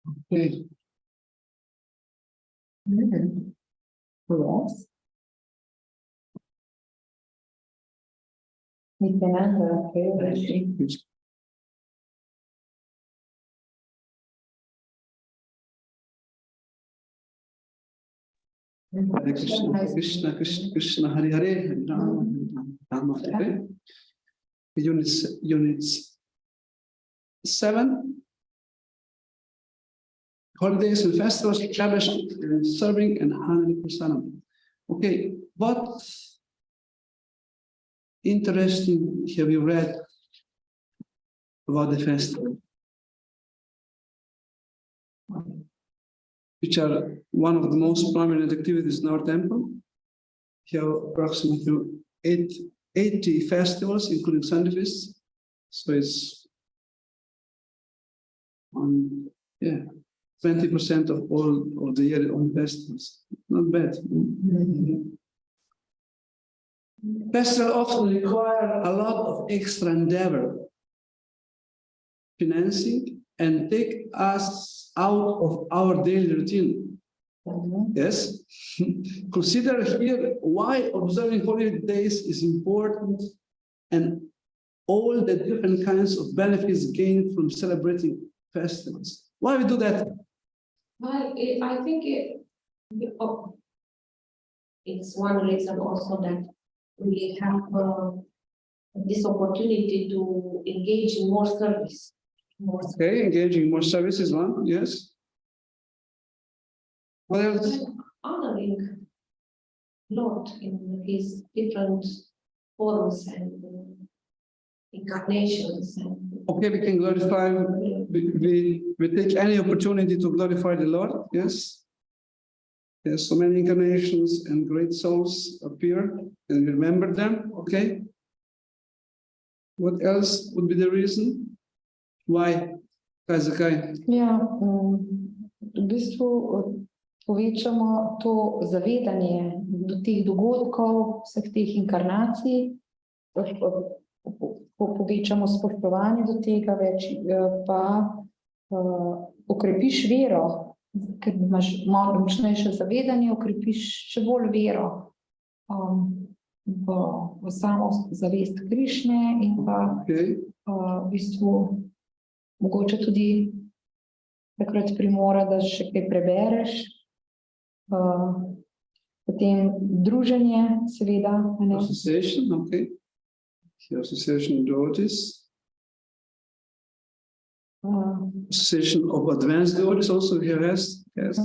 Okay. Yes. Miteinander, okay. Hare Krishna, Krishna, Krishna, Krishna, Hare Hare, Hare Rama, Rama, Hare. Units 7. Holidays and festivals established in serving and honoring Prasadam. Okay, what interesting have you read about the festival? Which are one of the most prominent activities in our temple. We have approximately 80 festivals, including Sunday feasts. So it's 20% of all of the year on festivals. Not bad. Festivals often require a lot of extra endeavor, financing, and take us out of our daily routine. Yes. Consider here why observing holy days is important and all the different kinds of benefits gained from celebrating festivals. Why we do that? Well, I think it's one reason also that we have this opportunity to engage in more service. Okay, engaging more services, one, yes. What else? Honoring Lord in his different forms and incarnations. Okay, we can glorify, we take any opportunity to glorify the Lord, yes. There's so many incarnations and great souls appear and remember them, okay. What else would be the reason? Why? Ja, v bistvu povečamo to zavedanje do teh dogodkov, vseh teh inkarnacij, povečamo spoštovanje do tega, več pa okrepiš vero, ker imaš malo močnejše zavedanje, okrepiš še bolj vero v samo zavest Krišne in pa v bistvu mogoče tudi takrat primora, da še kaj prebereš, potem druženje, seveda. Association, okay. The association of devotees. Association of advanced devotees also here has that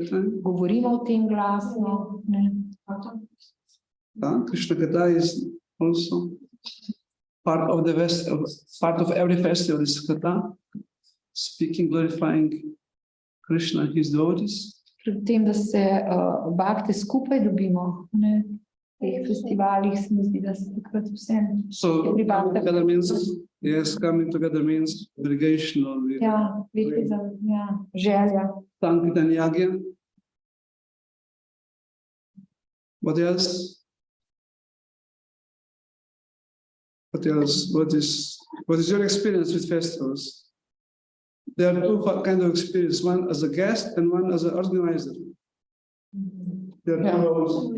time. Govorimo o tem glasno. Krishna Katha is also part of the part of every festival is Katha, speaking, glorifying Krishna and his devotees. Pri tem, da se Bhakti skupaj dobimo, ne? V teh festivalih se mi zdi, da se takrat vsem. So coming together means, yes, coming together means obligation or želja. Sankirtan Yagya. What else? What else? What is your experience with festivals? There are two kinds of experience, one as a guest and one as an organizer. There are two roles.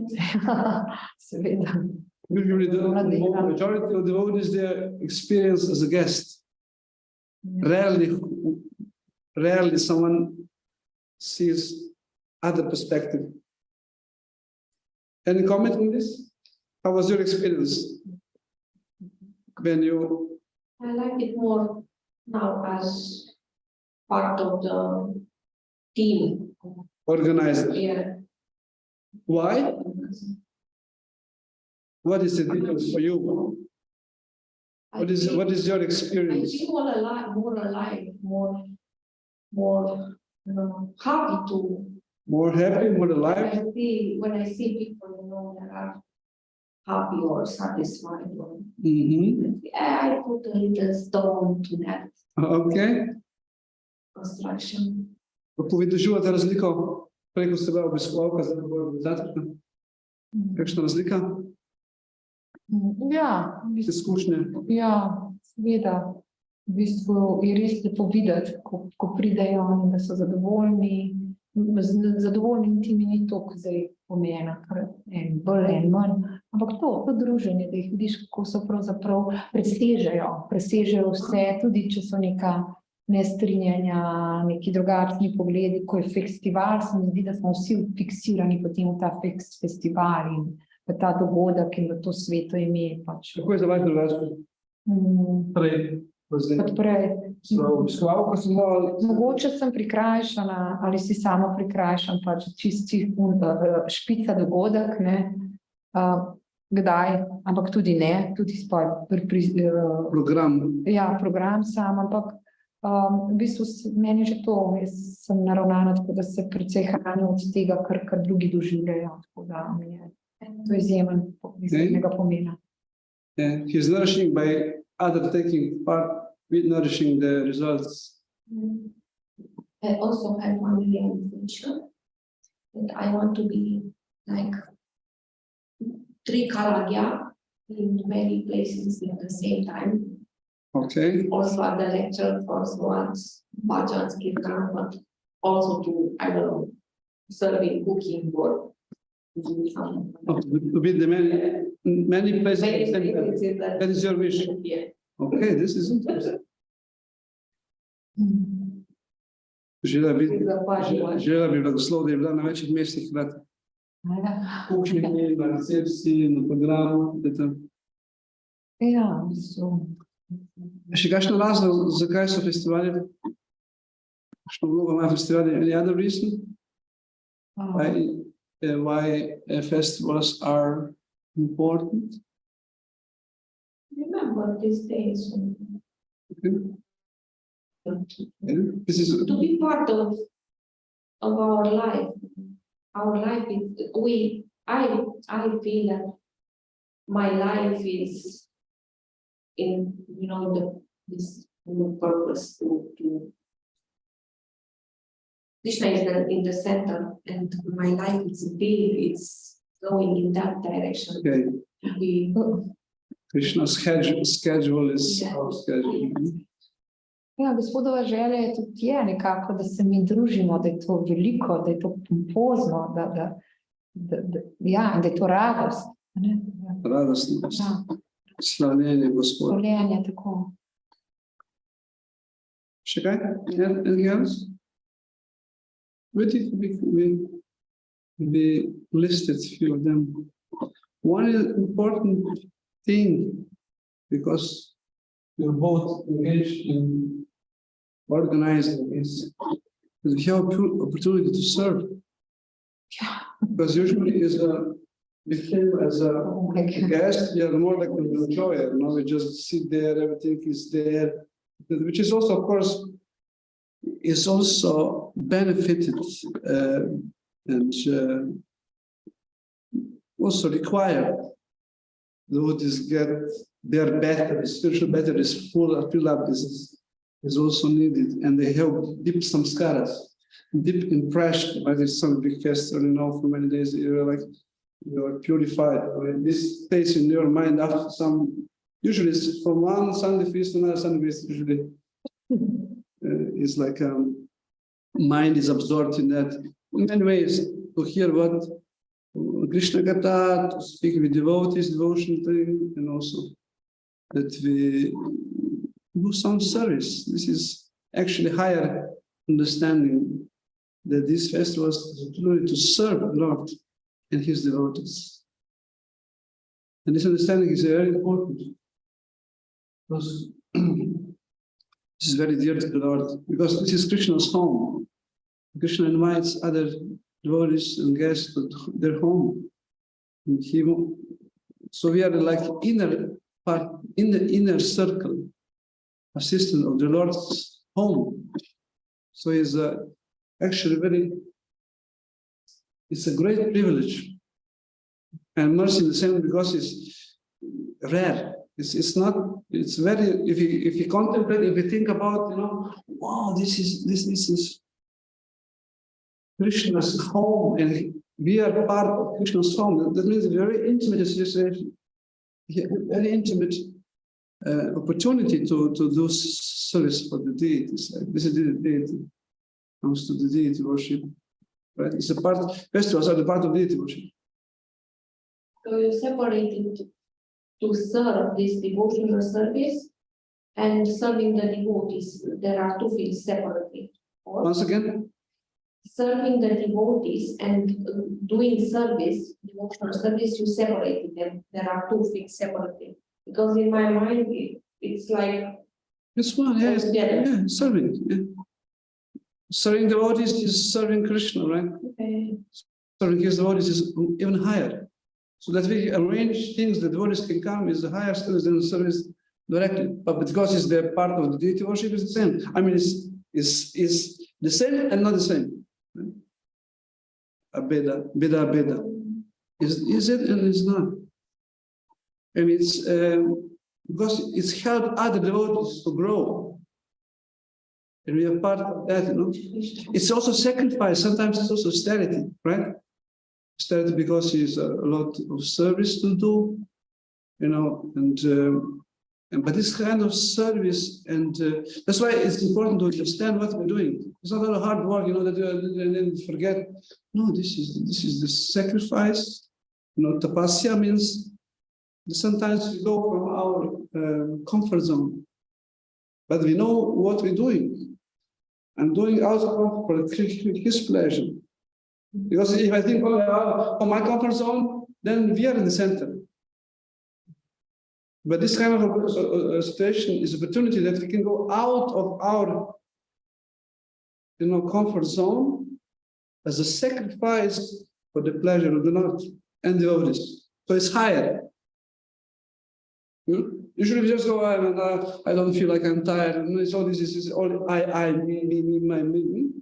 Usually the majority of devotees their experience as a guest. Rarely someone sees other perspective. Any comment on this? How was your experience? When you... I like it more now as part of the team. Organizer. Yeah. Why? What is the difference for you? What is your experience? I feel more alive, more happy to. More happy, more alive? When I see people, that are happy or satisfied. I put a little stone to that. Okay. Construction. Kako vi doživljate razliko? Preko ste bila obiskovalka, zdaj bo organizatorka. Kakšna razlika? Ja, Izkušnje. Ja, seveda. V bistvu je res lepo videti, ko pridejo in da so zadovoljni. Zadovoljni niti mi ni toliko zdaj pomena, en bolj, en manj. Ampak to druženje, da jih vidiš, kako so pravzaprav presežejo vse, tudi če so neka nestrinjanja, neki drugačni pogledi, ko je festival, se mi zdi, da smo vsi fiksirani potem v ta festival in v ta dogodek in v to sveto ime. Pač. Kako je za vas drugače? Kot prej. Mogoče sem prikrajšana, ali si samo prikrajšan, pač čisti špica dogodek, ne, kdaj, ampak tudi ne, tudi program. Ja, program sam, ampak v bistvu meni že to, jaz sem naravnana tako, da se precej hranim od tega, kar drugi doživljajo, tako da mi je to izjemnega pomena. Yeah, he's nourishing by other taking part with nourishing the results. I also have one realization that I want to be like Trikalagya in many places at the same time. Okay. Also at the lecture, also at bhajans, kirtan, but also to, I don't know, serving, cooking, or to be the many places. That is your wish. Yeah. Okay, this is interesting. Želela bi blagoslov, da je bila na večjih mestih hkrati. Kuhinji, na recepciji, na programu. Ja, v bistvu. Še kakšen razlog, zakaj so festivali? Kakšno vlogo ima festivali? Any other reason? Why festivals are important? Remember these days. Okay. This is To be part of our life. Our life is I feel that my life is in this purpose to Krishna is in the center, and my life is big, it's going in that direction. Okay. Krishna's schedule is our schedule. Ja, gospodova želja je tudi nekako, da se mi družimo, da je to veliko, da je to pompozno, da je to radost. Radostnost. Ja. Slavljenje Gospoda. Slavljenje, tako. Še kaj? Anything else? We listed a few of them. One important thing, because we're both engaged in organizing, is that we have opportunity to serve. Yeah. Because usually we came as a guest, we are more like an enjoyer. We just sit there, everything is there, which is also, of course, is also benefited and also required. Devotees get their battery, spiritual battery is fill up, is also needed, and they help deep samskaras, deep impression. By this some big festival, for many days you are purified. This stays in your mind after some. Usually, it's from one Sunday feast to another Sunday feast. Usually, it's like mind is absorbed in that. In many ways, to hear what Krishna Katha, to speak with devotees, devotion thing, and also that we do some service. This is actually higher understanding that this festival is truly to serve the Lord and His devotees. And this understanding is very important because this is very dear to the Lord, because this is Krishna's home. Krishna invites other devotees and guests to their home. And so we are like inner part, in the inner circle, assistant of the Lord's home. So it's actually it's a great privilege. And mercy in the same, because it's rare. It's very, if you contemplate, if you think about, wow, this is Krishna's home, and we are part of Krishna's home. That means a very intimate association, very intimate opportunity to do service for the deities. Like this is the deity, comes to the deity worship, right? It's a part, festivals are the part of deity worship. So you separated to serve this devotional service and serving the devotees. There are two things separately. Or Once again, serving the devotees and doing service, devotional service, you separated them. There are two things separately. Because in my mind, it's like this one, yes, yeah, serving. Yeah. Serving devotees is serving Krishna, right? okay. Serving his devotees is even higher. So that we arrange things that devotees can come is a higher service than service directly. But because it's the part of the deity worship, is the same. I mean, it's the same and not the same. Right? Beda. Is it and it's not. And it's because it's helped other devotees to grow. And we are part of that, you know. It's also sacrifice. Sometimes it's also austerity, right? Austerity because it's a lot of service to do, you know, but this kind of service, and that's why it's important to understand what we're doing. It's not all hard work, you know, that and then forget. No, this is the sacrifice. You know, tapasya means sometimes we go from our comfort zone, but we know what we're doing. I'm doing out for his pleasure. Because if I think of my comfort zone, then we are in the center. But this kind of situation is an opportunity that we can go out of our, you know, comfort zone as a sacrifice for the pleasure of the Lord and the devotees. So it's higher. Usually we just go, I don't feel like I'm tired. And so this is all me,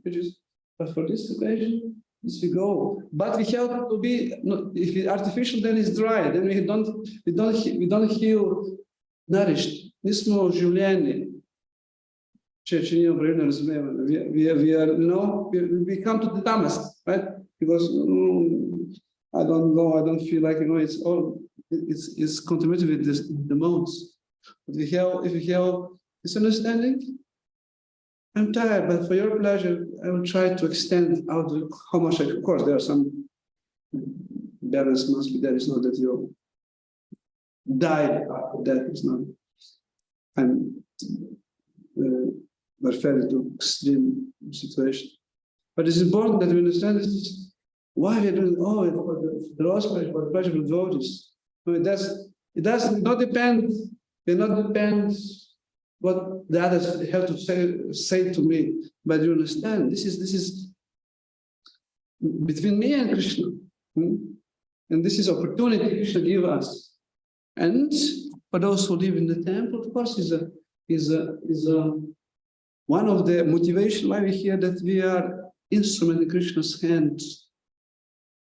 which is, but for this occasion, this we go. But we have to be, if it's artificial, then it's dry. Then we don't feel nourished. Nismo življenje. Če nimamo pravilno razumevanje. We are, you know, we come to the tamas, right? Because I don't know, I don't feel like, you know, it's contributed with the modes. But if we have this understanding, I'm tired, but for your pleasure, I will try to extend out how much of course, there are some balance must be there. It's not that you die after that. It's not. I'm referring to extreme situation. But it's important that we understand this is why we're doing the Lord's pleasure, for the pleasure of devotees. So it does not depend. It not depends what the others have to say to me, but you understand this is between me and Krishna, and this is opportunity Krishna give us. And for those who live in the temple, of course, is one of the motivation why we hear that we are instrument in Krishna's hands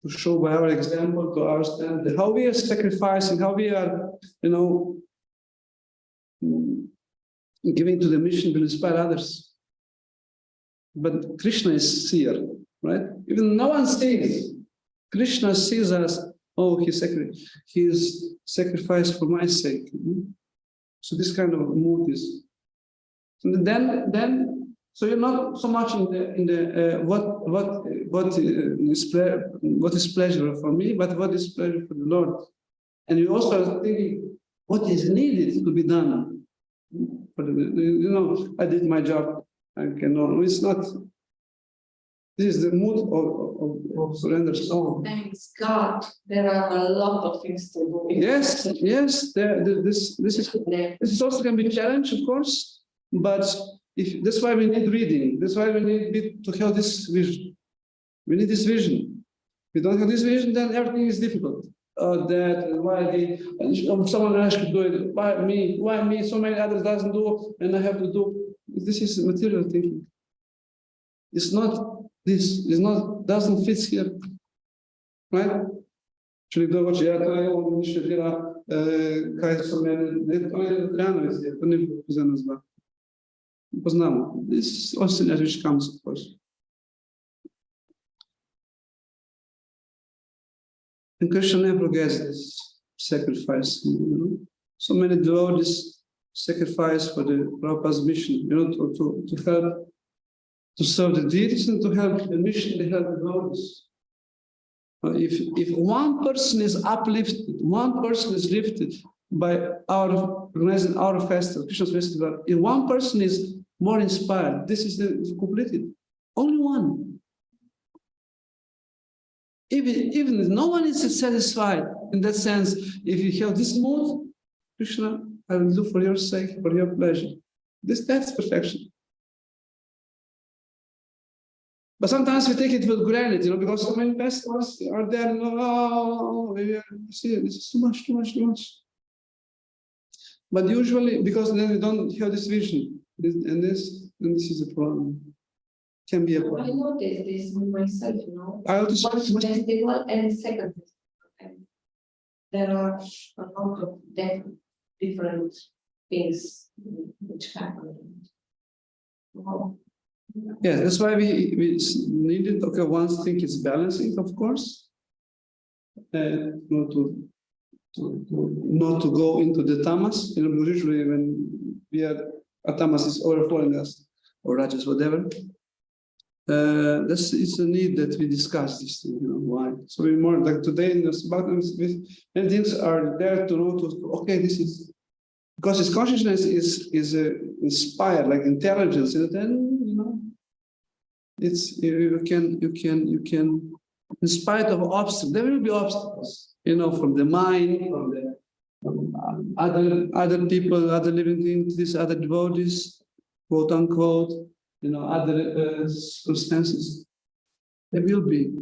to show by our example to understand how we are sacrificing, how we are, you know, giving to the mission to inspire others. But Krishna is seer, right? Even no one sees. Krishna sees us, oh, he is sacrificed for my sake. So this kind of mood is. And then so you're not so much in the what is pleasure for me, but what is pleasure for the Lord. And you also are thinking what is needed to be done. But, you know, I did my job. I cannot. It's not. This is the mood of surrender soul. Thanks God, there are a lot of things to do. Yes. This is also can be a challenge, of course. But that's why we need reading. That's why we need to have this vision. We need this vision. If we don't have this vision, then everything is difficult. Someone else could do it. Why me? So many others doesn't do, and I have to do. This is material thinking. It's not this. It's not doesn't fit here, right? Czyli to on się wiele kaj sobie rano jest, to nie było za nas dwa. Poznamy. This also which comes, of course. And Krishna never forgets this sacrifice. You know? So many devotees sacrifice for the Prabhupada's mission, to help, to serve the deities and to help the mission, to help the devotees. If one person is uplifted, one person is lifted by organizing our festival, Krishna's festival, if one person is more inspired, this is completed. Only one. Even if no one is satisfied in that sense, if you have this mood, Krishna, I will do for your sake, for your pleasure. That's perfection. But sometimes we take it with granted, because so many festivals are there. See, this is too much. But usually, because then we don't have this vision, and this is a problem. Can be a problem. I noticed this in myself, I also one festival and second festival. There are a lot of different things which happen. Wow. Yeah, that's why we needed. Okay, one thing is balancing, of course, and not to go into the tamas. Because usually when we are tamas is overflowing us, or rajas, whatever. It's a need that we discuss this thing. Why? So we more like today in the many things are there to know. Okay, this is because his consciousness is inspired, like intelligence, and then it's you can in spite of obstacles, there will be obstacles, from the mind, from other people, other living things, other devotees, quote unquote, other circumstances. There will be,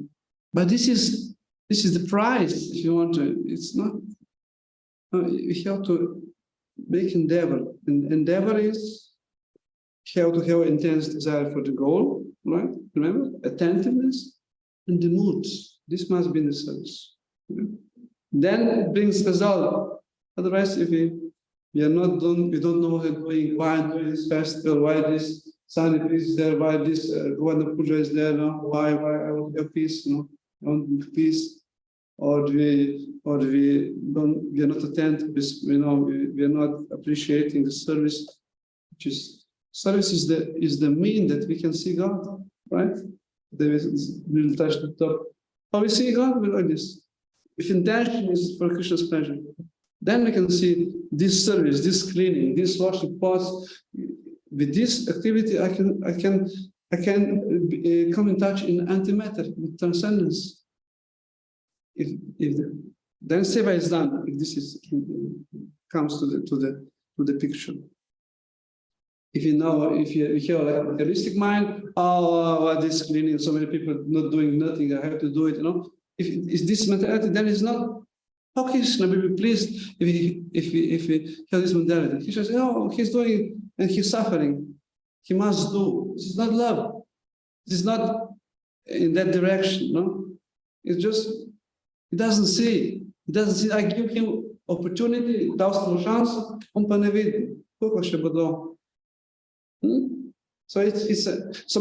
but this is the price. If you want to, it's not. We have to make endeavor. And endeavor is how to have intense desire for the goal, right? Remember, attentiveness and the mood. This must be in the service. Then it brings result. Otherwise, if we are not done, we don't know what we're doing, why I'm doing this festival, why this Sunny is there, why this Govardhana Puja is there, why I want to have peace, I want peace, or we are not attentive, we are not appreciating the service, which is service is the mean that we can see God, right? We'll touch the top. How we see God? We like this. If intention is for Krishna's pleasure, then we can see this service, this cleaning, this washing pots. With this activity, I can come in touch in antimatter with transcendence. If then seva is done, if this comes to the picture. If you have like a realistic mind, what this cleaning, so many people not doing nothing, I have to do it, If it's this mentality, then it's not. How Krishna will be pleased if we have this mentality? He says, he's doing and he's suffering. He must do. This is not love. This is not in that direction. It's just he doesn't see. He doesn't see. I give him opportunity, dau chance, pa ne vidi. Koliko še bo dal? So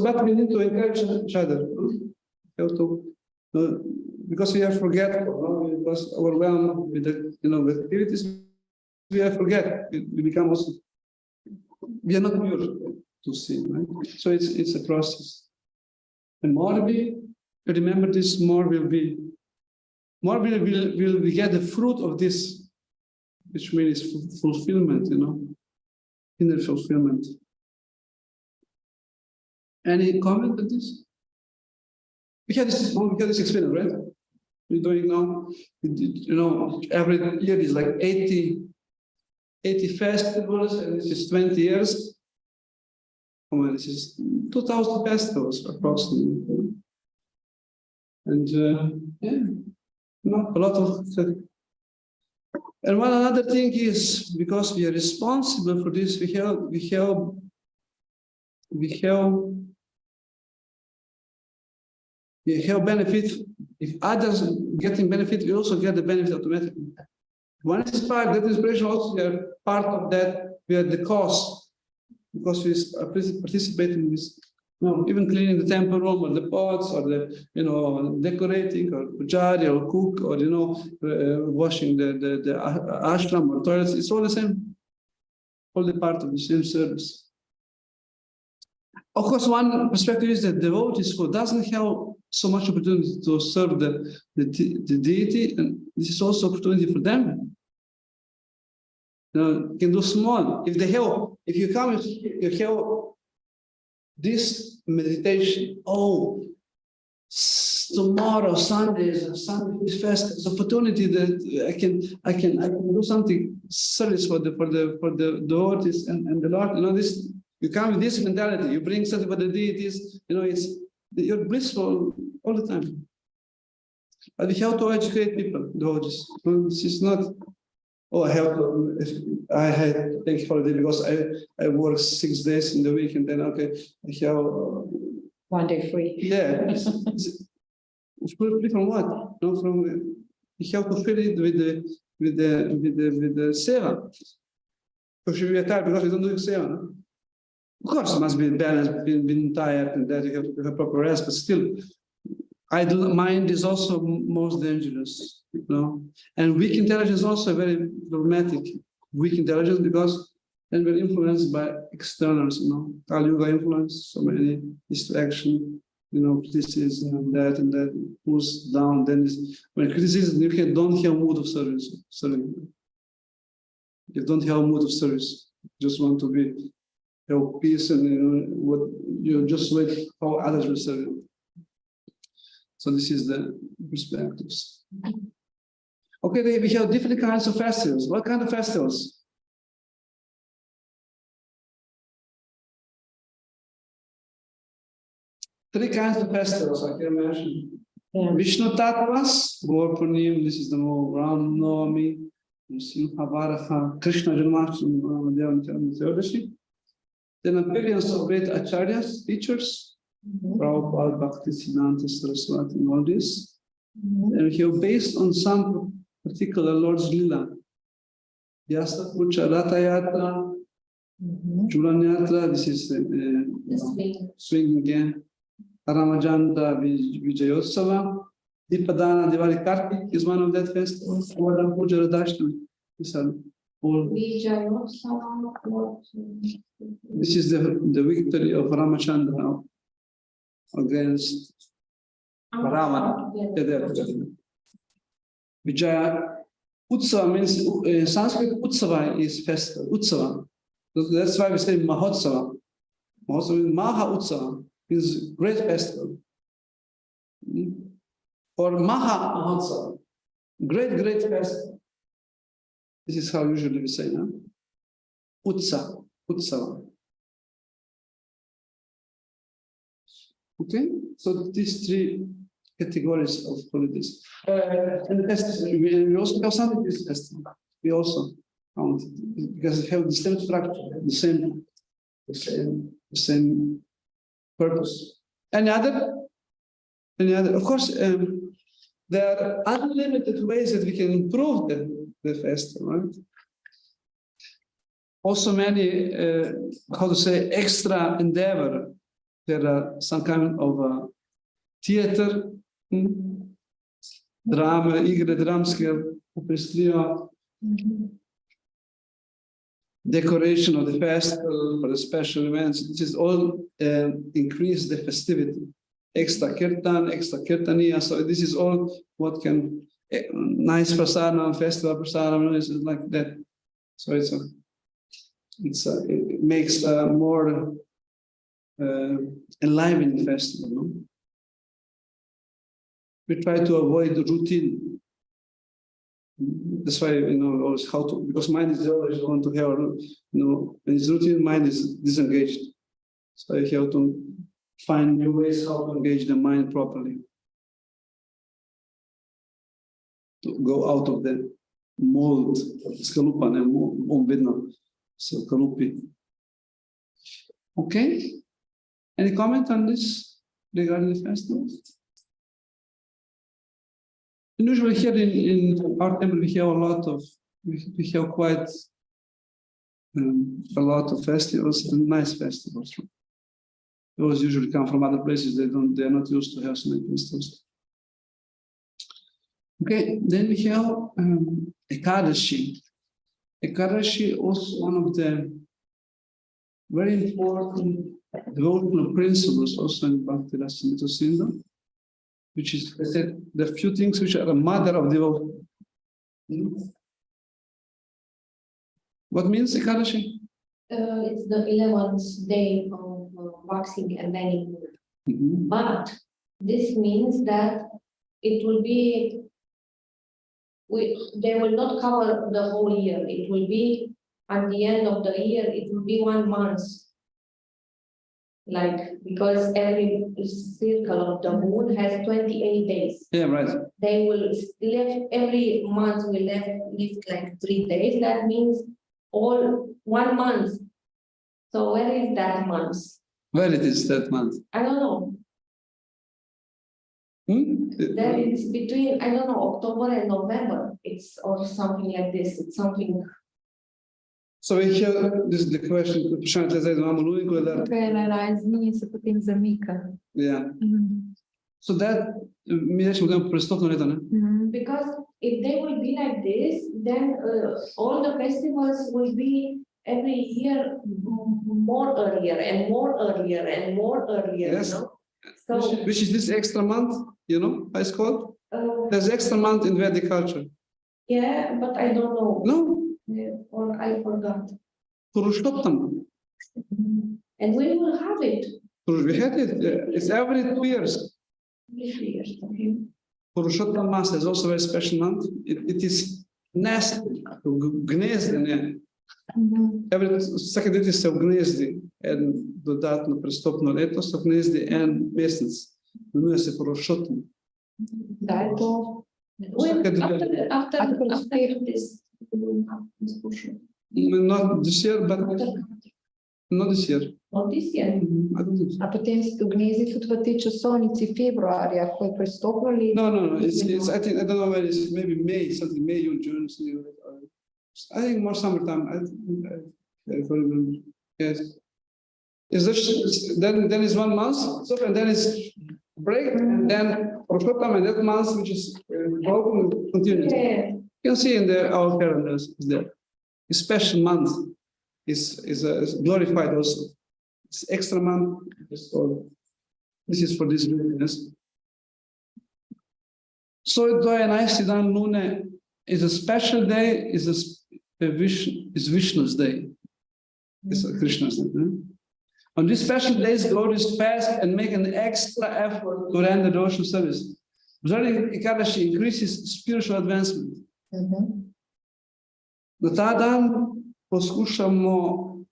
but we need to encourage each other. Because we are forgetful, because overwhelmed with with activities, we are forget. We become also. We are not pure to see, right? So it's a process. And more we remember this, more will we get the fruit of this, which means fulfillment, inner fulfillment. Any comment on this? We had this experience, right? We're doing now, every year is like 80 festivals, and this is 20 years. This is 2,000 festivals approximately. And a lot of. And one other thing is, because we are responsible for this, we have benefit. If others getting benefit, we also get the benefit automatically. One is part, that inspiration also, we are part of that, we are the cause, because we are participating in this, even cleaning the temple room, or the pots, or the, decorating, or pujari, or cook, or, washing the ashram or toilets, it's all the same. all the part of the same service. Of course, one perspective is that devotees who doesn't have so much opportunity to serve the deity, and this is also opportunity for them. You can do small. If you come, you have this meditation. Oh, tomorrow, Sunday is fest. It's opportunity that I can do something service for the devotees and the Lord. This. You come with this mentality. You bring something for the deities. You're blissful all the time. But we have to educate people, devotees. This is not. Oh, I had to take holiday because I work 6 days in the week, and then okay, I have 1 day free. Yeah. Free from what? No, from you have to fill it with the seva. Because we are tired because we don't do seva. No? Of course, it must be balanced, being tired, and that you have to have proper rest. But still, idle mind is also most dangerous. And weak intelligence is also very problematic. Weak intelligence because then we're influenced by externals. Kali Yuga influence, so many distraction. Criticism and that pulls down. Then when criticism, you don't have mood of serving. You don't have a mood of service. You just want to have peace, and you just wait how others will serve you. So this is the perspectives. Okay, we have different kinds of festivals. What kind of festivals? Three kinds of festivals I can mention. Yeah. Vishnu Tattvas, Gaur Purnim, this is the more Ram Navami, Simha Varaha, Krishna Janmashtami, then appearance of great acharyas, teachers, Prabhupada, Bhakti, Siddhanta, Saraswati, and all this. And we have based on some particular Lord's Lila. Vyasa Puja, Ratha Yatra, Julan Yatra, this is swing again. Ramajanda Vijayotsava, Dipadana Diwali Kartik is one of that festivals. Vardhan Puja Radhashtami. These are all. This is the victory of Ramachandra against Ravana. Vijaya Utsava means in Sanskrit Utsava is festival. Utsava. That's why we say Mahotsava. Mahotsava means Maha Utsava. Is great festival, or Maha Mahotsava, great festival. This is how usually we say, no? Utsava. Okay, so these three categories of holidays. And the festivals, we also have some this festival. We also count it because they have the same structure, the same purpose. Any other? Of course, there are unlimited ways that we can improve the festival, right? Also many, extra endeavor. There are some kind of theater, drama, igre, dramske, upestrijo, decoration of the festival for the special events. This is all increase the festivity. Extra kirtaniya. So this is all what can nice prasadam, festival prasadam is like that. So it makes a more enlivening festival. No? We try to avoid the routine. That's why always how to, because mind is always want to have when it's routine, mind is disengaged. So you have to find new ways how to engage the mind properly. To go out of the mold of skalupa, kalupi. Okay. Any comment on this regarding the festivals? And usually here in our temple we have quite a lot of festivals and nice festivals. Those usually come from other places. They're not used to have so many festivals. Okay, then we have Ekadasi. Ekadasi also one of the very important devotional principles also in Bhakti Rasamrita Sindhu, which is, I said, the few things which are the mother of devotion. What means Ekadasi? It's the 11th day of waxing and waning moon. But this means that it will be, they will not cover the whole year. It will be at the end of the year, it will be 1 month. Like, because every circle of the moon has 28 days. Yeah, right. They will live, every month will live like 3 days. That means all 1 month. So where is that month? Where it is that month? I don't know. Then it's between, I don't know, October and November. It's or something like this. It's something. So here, this is the question. Yeah. So that Because if they will be like this, then all the festivals will be every year more earlier and more earlier and more earlier. Yes. You know? So Which is this extra month, you know, how it's called? There's extra month in Vedic culture. yeah, but I don't know. No, Yeah, or I forgot. Purushottam. And we will have it. We had it. It's every 2 years. This year, okay. Purushottam Masa is also a very special month. It is nest, gnezdi. Every second it is gnezdi. And dodatno prestopno leto so gnezdi en mesec. Imenuje se Purushottam. After this, we will have this portion. Not this year, but not this year. Not this year. I don't think so. A potem ste gnezdi tudi v tej časovnici februarja, ko je prestopno leto. No. It's I think I don't know where it's maybe May, something May, June, something like that. I think more summertime. I remember. Yes. Is this then is 1 month, so and then it's break, and then Purushottam and that month which is broken continues. Yeah. You can see in our calendars is there. A special month is glorified also. It's extra month. This is for this reason. Yes. So Dan Lune is a special day. Is Vishnu's day. It's Krishna's day. On this special days, devotees fast and make an extra effort to render devotional service. Observing Ekadashi increases spiritual advancement. Na ta dan poskušamo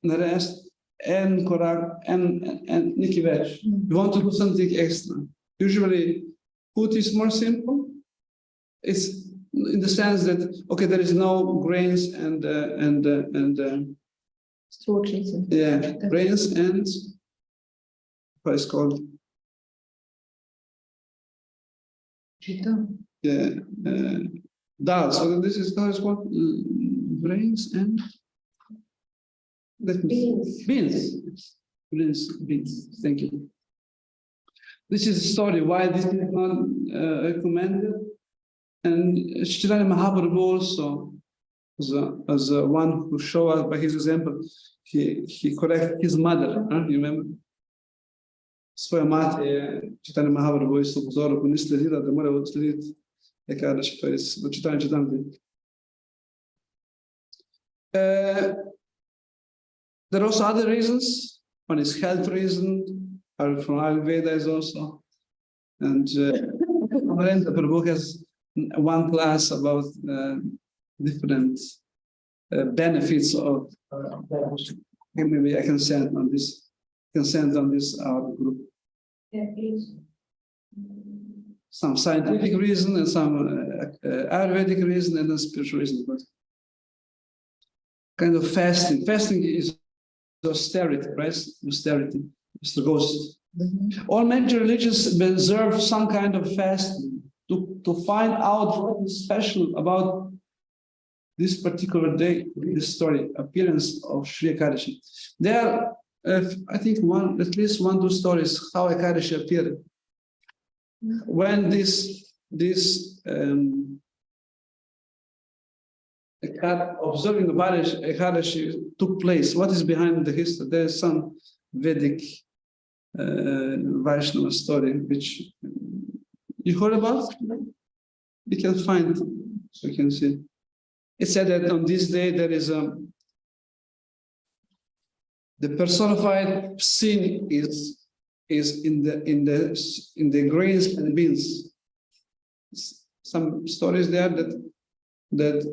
narediti en korak, en nekaj več. We want to do something extra. Usually, food is more simple. It's in the sense that okay, there is no grains and yeah, grains and what is called yeah, dal. So this is what grains and beans. Thank you. This is a story why this is not recommended. And Chaitanya Mahaprabhu also, as one who showed us by his example, he corrected his mother. You remember? Svoja mati je Chaitanya Mahaprabhu isto upozoril, ko ni sledila, da mora slediti Ekadashi, to je Chaitanya. There are also other reasons. One is health reason, or from Ayurveda is also. And Amarendra Prabhu has one class about different benefits of maybe I can send on this. Our group. Yeah, please. Some scientific reason and some Ayurvedic reason and then spiritual reason. But kind of fasting. Fasting is austerity, right? Austerity. It's the ghost. All major religions observe some kind of fasting to find out what is special about this particular day, this story, appearance of Sri Ekadashi. There are, I think, at least 1-2 stories how Ekadashi appeared. When this observing the Ekadashi took place. What is behind the history? There is some Vedic Vaishnava story which you heard about. You can find, so you can see. It said that on this day there is the personified sin is in the grains and beans. Some stories there that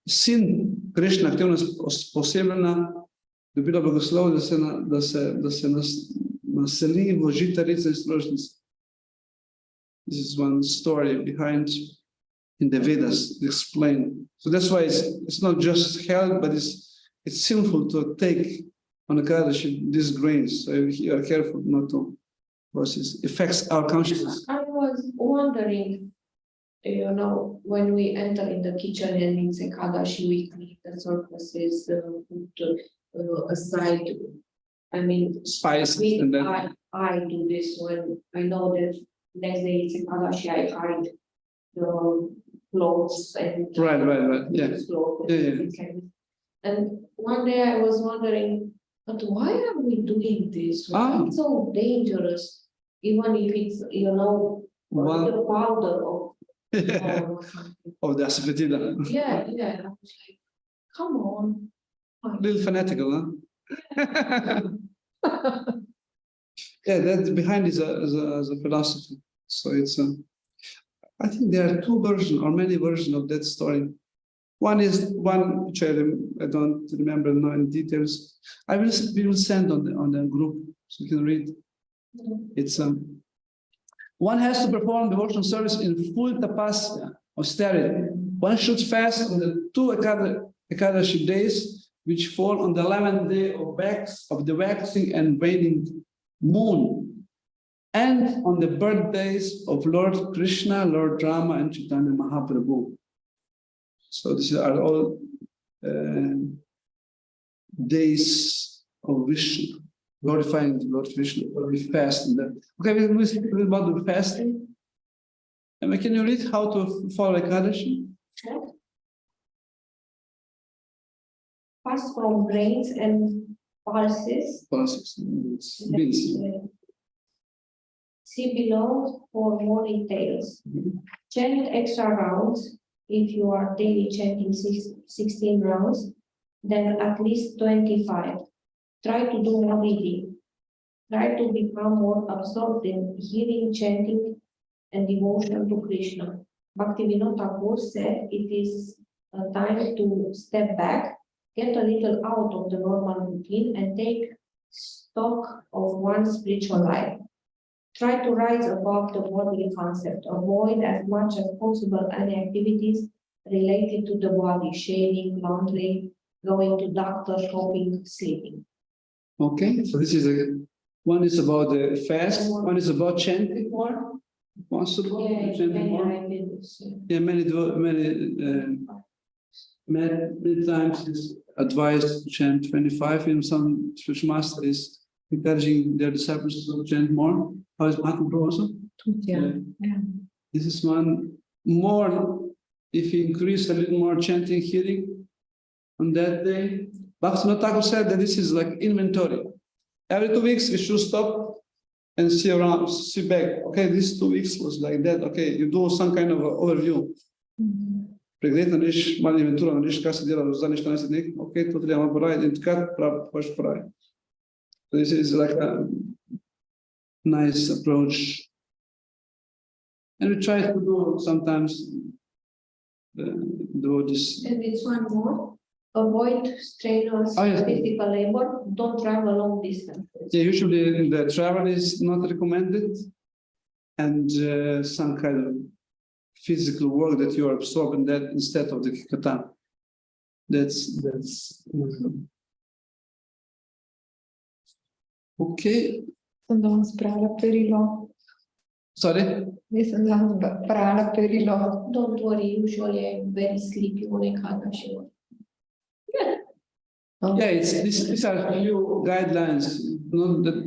sin Krishna активно посеяна, добила благословие да се насели во житарица и строжница. This is one story behind in the Vedas explained. So that's why it's not just hell, but it's sinful to take on Ekadashi these grains. So you are careful not to, because it affects our consciousness. I was wondering, when we enter in the kitchen and it's Ekadashi, we clean the surfaces, put aside. I mean, Spices and then I do this when I know that next day it's Ekadashi, I hide the clothes and right. Yeah. clothes Yeah. And one day I was wondering, but why are we doing this? Why it's so dangerous? Even if it's, the powder of of the asafoetida. Yeah. I was like, come on. Little fanatical, huh? Yeah, that behind is a philosophy. So it's I think there are two versions or many versions of that story. One which I don't remember now in details. We will send on the group so you can read. It's one has to perform devotional service in full tapasya, austerity. One should fast on the 2 Ekadashi days, which fall on the 11th day of the waxing and waning moon, and on the birthdays of Lord Krishna, Lord Rama, and Chaitanya Mahaprabhu. So these are all days of Vishnu, glorifying the Lord Vishnu. We fast. Okay, we'll speak about the fasting. And can you read how to follow Ekadashi? Fast from grains and pulses. Beans. See below for more details. Chant extra rounds. If you are daily chanting 16 rounds, then at least 25. Try to do more reading. Try to become more absorbed in hearing, chanting, and devotion to Krishna. Bhaktivinoda Thakur said it is a time to step back, get a little out of the normal routine, and take stock of one's spiritual life. Try to rise above the bodily concept. Avoid as much as possible any activities related to the body, shaving, laundry, going to doctor, shopping, sleeping. Okay, so this is one is about the fast, one is about chanting more. Possible to chant more. Yeah, many times it's advised to chant 25, and some church master is encouraging their disciples to chant more. How is Mahaprabhu also? Yeah. This is one more, if you increase a little more chanting, hearing on that day. Bhaktivinoda Thakur said that this is like inventory. Every 2 weeks we should stop and see around, see back. Okay, these 2 weeks was like that. Okay, you do some kind of overview. Преглед на ниш, мали инвентура на ниш, как се дела за неща на седник. Okay, това трябва да прави, идентификат, прави. So this is like a nice approach. And we try to do sometimes do this. And it's one more. Avoid strenuous physical labor. Don't travel long distances. Yeah, usually the travel is not recommended, and some kind of physical work that you are absorbing that instead of the kirtan. That's okay. Sem danes brala perilo. Sorry? Nisem danes brala perilo. Don't worry, usually I'm very sleepy when I can't shower. Yeah, these are a few guidelines.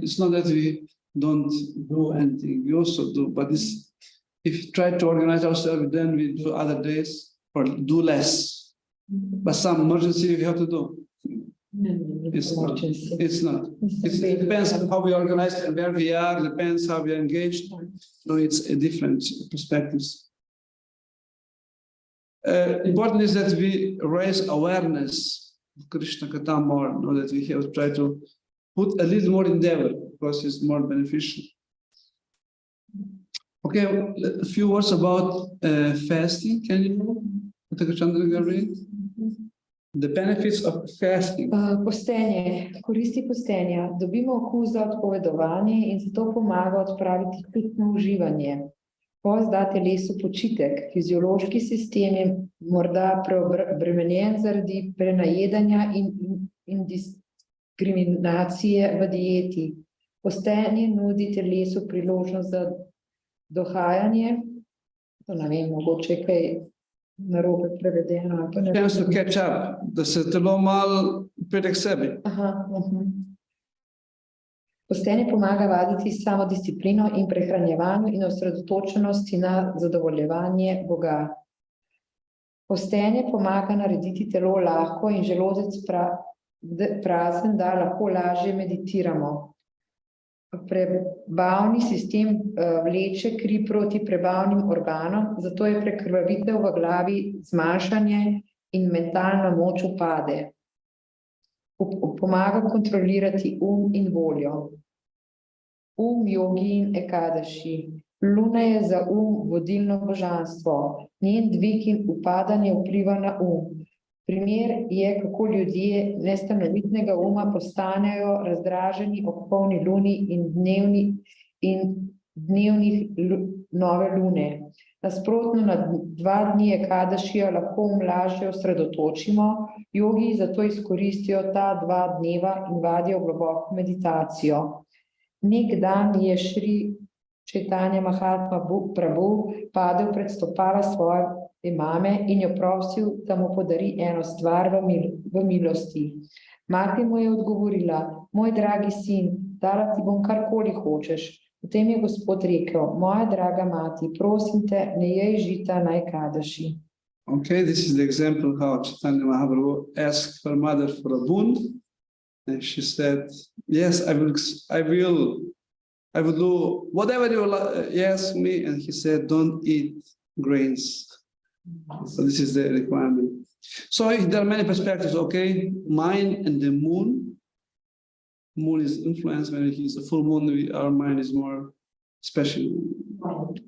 It's not that we don't do anything, we also do, but if we try to organize ourselves, then we do other days or do less. But some emergency you have to do. It's not. It's not. It depends on how we organize and where we are, depends how we are engaged. No, it's a different perspectives. Important is that we raise awareness of Krishna Katha more, know that we have to try to put a little more endeavor because it's more beneficial. Okay, a few words about fasting. Can you read? The benefits of fasting. Postenje, koristi postenja. Dobimo okus za odpovedovanje in zato pomaga odpraviti čutno uživanje. Post da telesu počitek. Fiziološki sistem je morda preobremenjen zaradi prenajedanja in diskriminacije v dieti. Postenje nudi telesu priložnost za dohajanje. To ne vem, mogoče kaj narobe prevedeno. Chance to catch up, da se telo malo pride k sebi. Postenje pomaga vaditi samodisciplino in prehranjevanju in osredotočenosti na zadovoljevanje Boga. Postenje pomaga narediti telo lahko in želodec prazen, da lahko lažje meditiramo. Prebavni sistem vleče kri proti prebavnim organom, zato je prekrvavitev v glavi zmanjšanje in mentalna moč upade. Pomaga kontrolirati in voljo. Jogi in Ekadasi. Luna je za vodilno božanstvo. Njen dvig in upadanje vpliva na Primer je, kako ljudje nestanovitnega postanejo razdraženi ob polni luni in dnevnih nove lune. Nasprotno, na 2 dni Ekadasija lahko lažje osredotočimo, jogi zato izkoristijo ta 2 dneva in vadijo globoko meditacijo. Nek dan je Šri Čaitanja Mahatma Prabhu padel pred stopala svoje mame in jo prosil, da mu podari eno stvar v milosti. Mati mu je odgovorila: moj dragi sin, dala ti bom karkoli hočeš. Potem je Gospod rekel: moja draga mati, prosim te, ne jej žita na Ekadasi. Okay, this is the example how Chaitanya Mahaprabhu asked her mother for a boon, and she said, yes, I will do whatever you ask me, and he said, don't eat grains. So this is the requirement. So there are many perspectives, okay? Mind and the moon. Moon is influenced when it is a full moon, our mind is more special.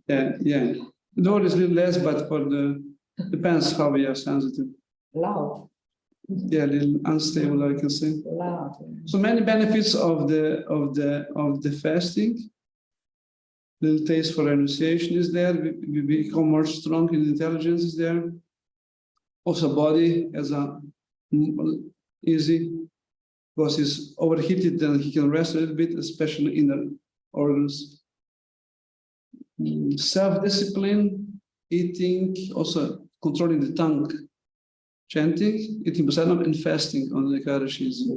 Yeah. The word is a little less, but depends how we are sensitive. Loud. Yeah, a little unstable, I can say. Loud. So many benefits of the fasting. Little taste for renunciation is there. We become more strong in intelligence is there. Also, body as easy because he's overheated, then he can rest a little bit, especially inner organs. Self-discipline, eating, also controlling the tongue, chanting, eating prasadam, and fasting on the Ekadasi is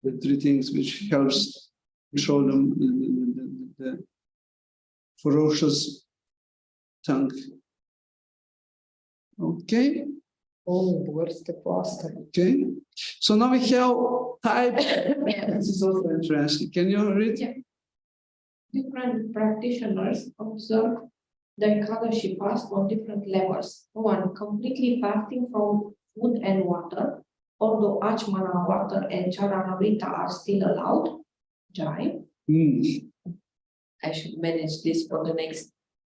the 3 things which helps show them the ferocious tongue. Okay. Oh, where's the pasta? Okay. So now we have type. This is also interesting. Can you read? Yeah. Different practitioners observe the Ekadasi fast on different levels. 1, completely fasting from food and water, although Achmana water and Charanamrita are still allowed. Jai. I should manage this for the next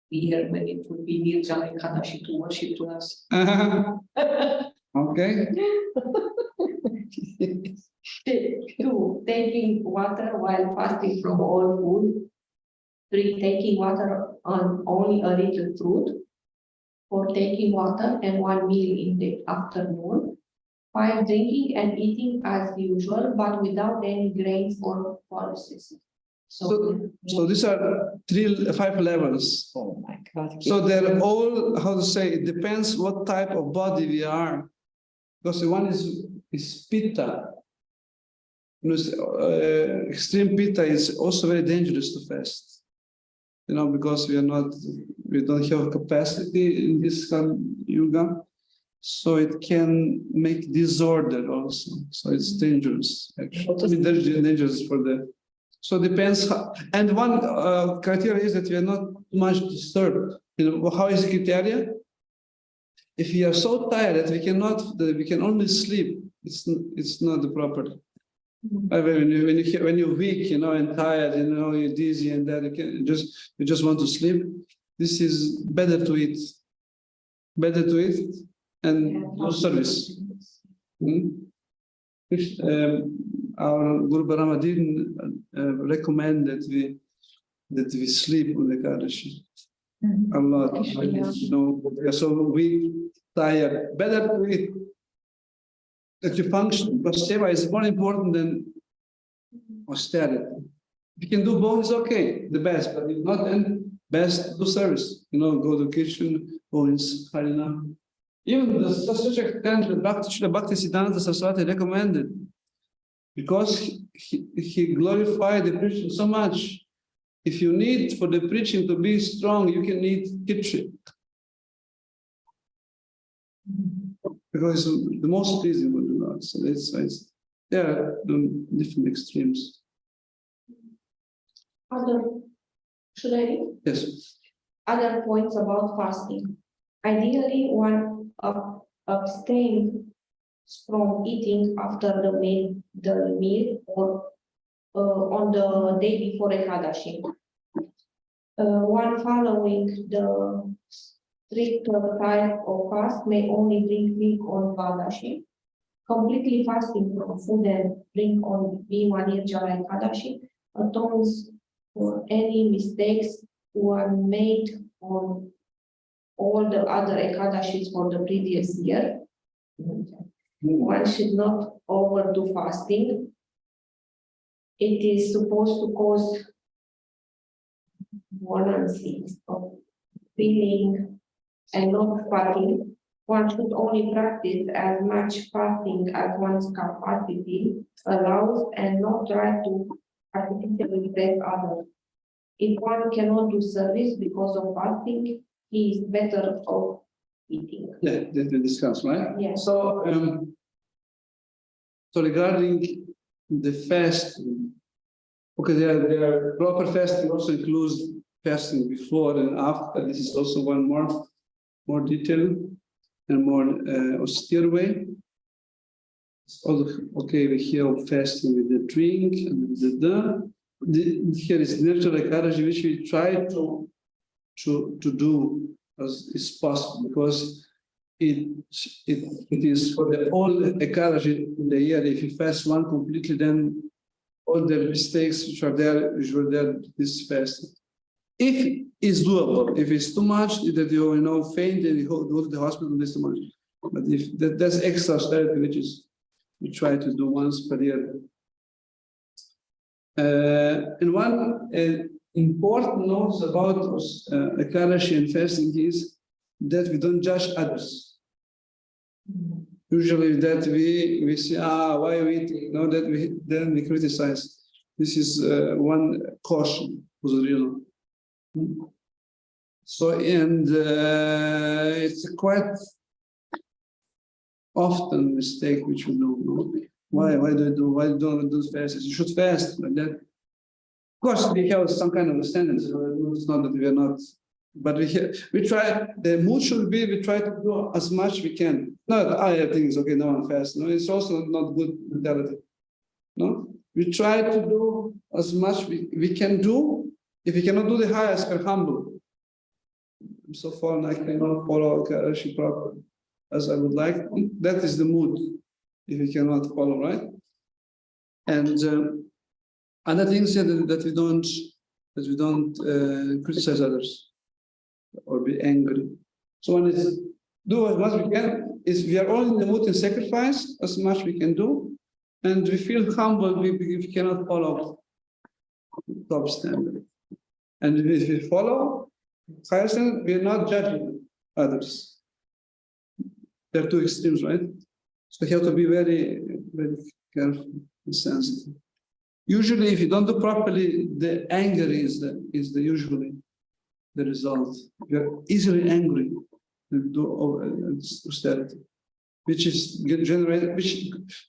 year when it would be Nirjala Ekadasi to worship to us. Okay. 2, taking water while fasting from all food. 3, taking water on only a little fruit. 4, taking water and 1 meal in the afternoon. 5, drinking and eating as usual, but without any grains or pulses. So these are 5 levels. Oh my God. So they're all, how to say, it depends what type of body we are. Because the one is pitta. Extreme pitta is also very dangerous to fast. Because we don't have capacity in this yoga. So it can make disorder also. So it's dangerous, actually. I mean, dangerous for the. So depends how, and one criteria is that we are not too much disturbed. You know, how is the criteria? If we are so tired that we can only sleep, it's not the proper. When you're weak, you know, and tired, you know, you're dizzy and that you just want to sleep. This is better to eat and do service. If, our Guru Brahma didn't recommend that we sleep on the Ekadasi. A lot, you know, we are so weak, tired. Better to eat that you function, because seva is more important than austerity. If you can do both, it's okay, the best, but if not, then best do service. You know, go to the kitchen, go in Harina. Even the such extent that Bhakti Siddhanta Saraswati recommended, because he glorified the preaching so much. If you need for the preaching to be strong, you can eat kitchen. Because it's the most pleasing with the Lord. So there are different extremes. Should I read? Yes. Other points about fasting. Ideally, one abstains from eating after the meal or on the day before Ekadasi. One following the strict type of fast may only drink milk on Ekadasi. Completely fasting from food and drink on M1-07.01 atones for any mistakes were made on all the other Ekadashis for the previous year. One should not overdo fasting. It is supposed to cause buoyancy of feeling and not fatigue. One should only practice as much fasting as one's capacity allows and not try to artificially impress others. If one cannot do service because of fasting, he is better off eating. Yeah, that we discussed, right? Yeah. So, so regarding the fast, okay, there are proper fasting also includes fasting before and after. This is also one more detailed and more austere way. So, okay, we hear of fasting with the drink and with here is natural Ekadasi, which we try to do as is possible, because it is for the whole Ekadasi in the year. If you fast one completely, then all the mistakes which are there, usually there, this fasting. If it's doable, if it's too much that you faint and you go to the hospital, this too much. But if that's extra austerity, which is we try to do once per year. And one important note about Ekadasi and fasting is that we don't judge others. Usually that we say, why are we eating? Then we criticize. This is one caution was real. So, and it's quite often mistake which we do. Why don't we do fast? You should fast like that. Of course, we have some kind of standards. It's not that we are not, but we try. The mood should be we try to do as much we can. Not everything is okay. No, I'm fast. No, it's also not good mentality. No, we try to do as much we can do. If we cannot do the highest, we're humble. So far, I cannot follow Ekadasi properly as I would like. That is the mood. If we cannot follow, right? And other things that we don't criticize others or be angry. So one is do as much we can. Is we are all in the mood and sacrifice as much we can do, and we feel humble if we cannot follow top standard. And if we follow higher standard, we are not judging others. There are two extremes, right? So you have to be very, very careful and sensitive. Usually, if you don't do properly, the anger is usually the result. You're easily angry. do austerity, which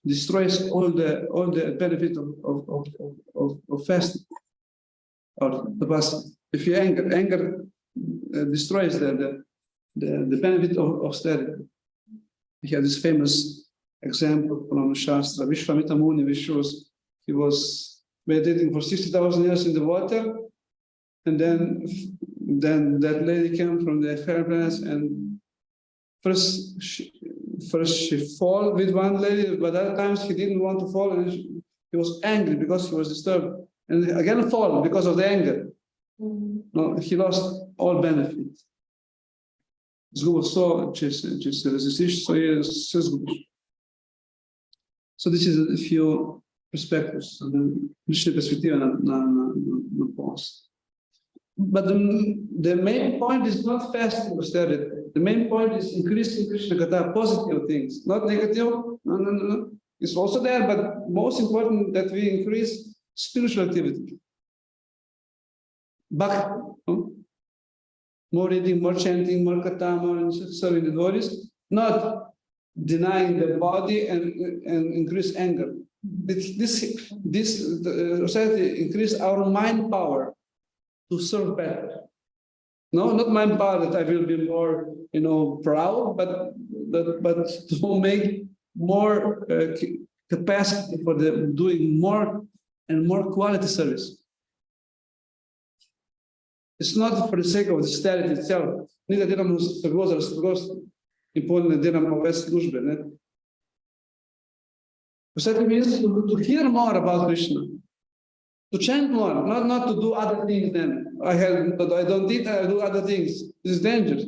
destroys all the benefit of fasting or the fasting. If you anger destroys the benefit of austerity. We have this famous example from Shastra, Vishwamitra Muni, which he was meditating for 60,000 years in the water, and then that lady came from the fairy planets, and first she fell with one lady, but other times he didn't want to fall, and he was angry because he was disturbed, and again fall because of the anger. No, he lost all benefit. So this is a few perspectives, perspective na post. But the main point is not fasting austerity. The main point is increasing Krishna Katha, positive things, not negative. No. It's also there, but most important that we increase spiritual activity. Bhakti, no? More reading, more chanting, more katha, more serving the devotees, not denying the body and increase anger. This society increase our mind power to serve better. No, not mind power that I will be more, proud, but to make more capacity for them doing more and more quality service. It's not for the sake of the austerity itself. Neither делам разтрост important делам повест службе. Austerity means to hear more about Krishna, to chant more, not to do other things. Then I don't eat, I do other things. This is dangerous.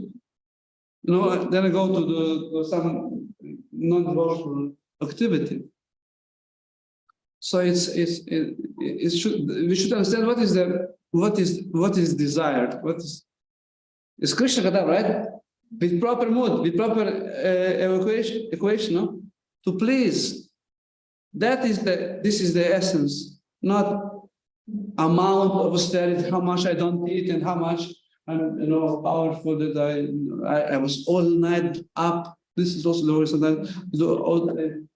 Then I go to some non-devotional activity. So we should understand what is desired. Is Krishna Katha, right? With proper mood, with proper equation, no? To please. This is the essence, not amount of austerity, how much I don't eat and how much I'm powerful that I was all night up. This is also the way sometimes.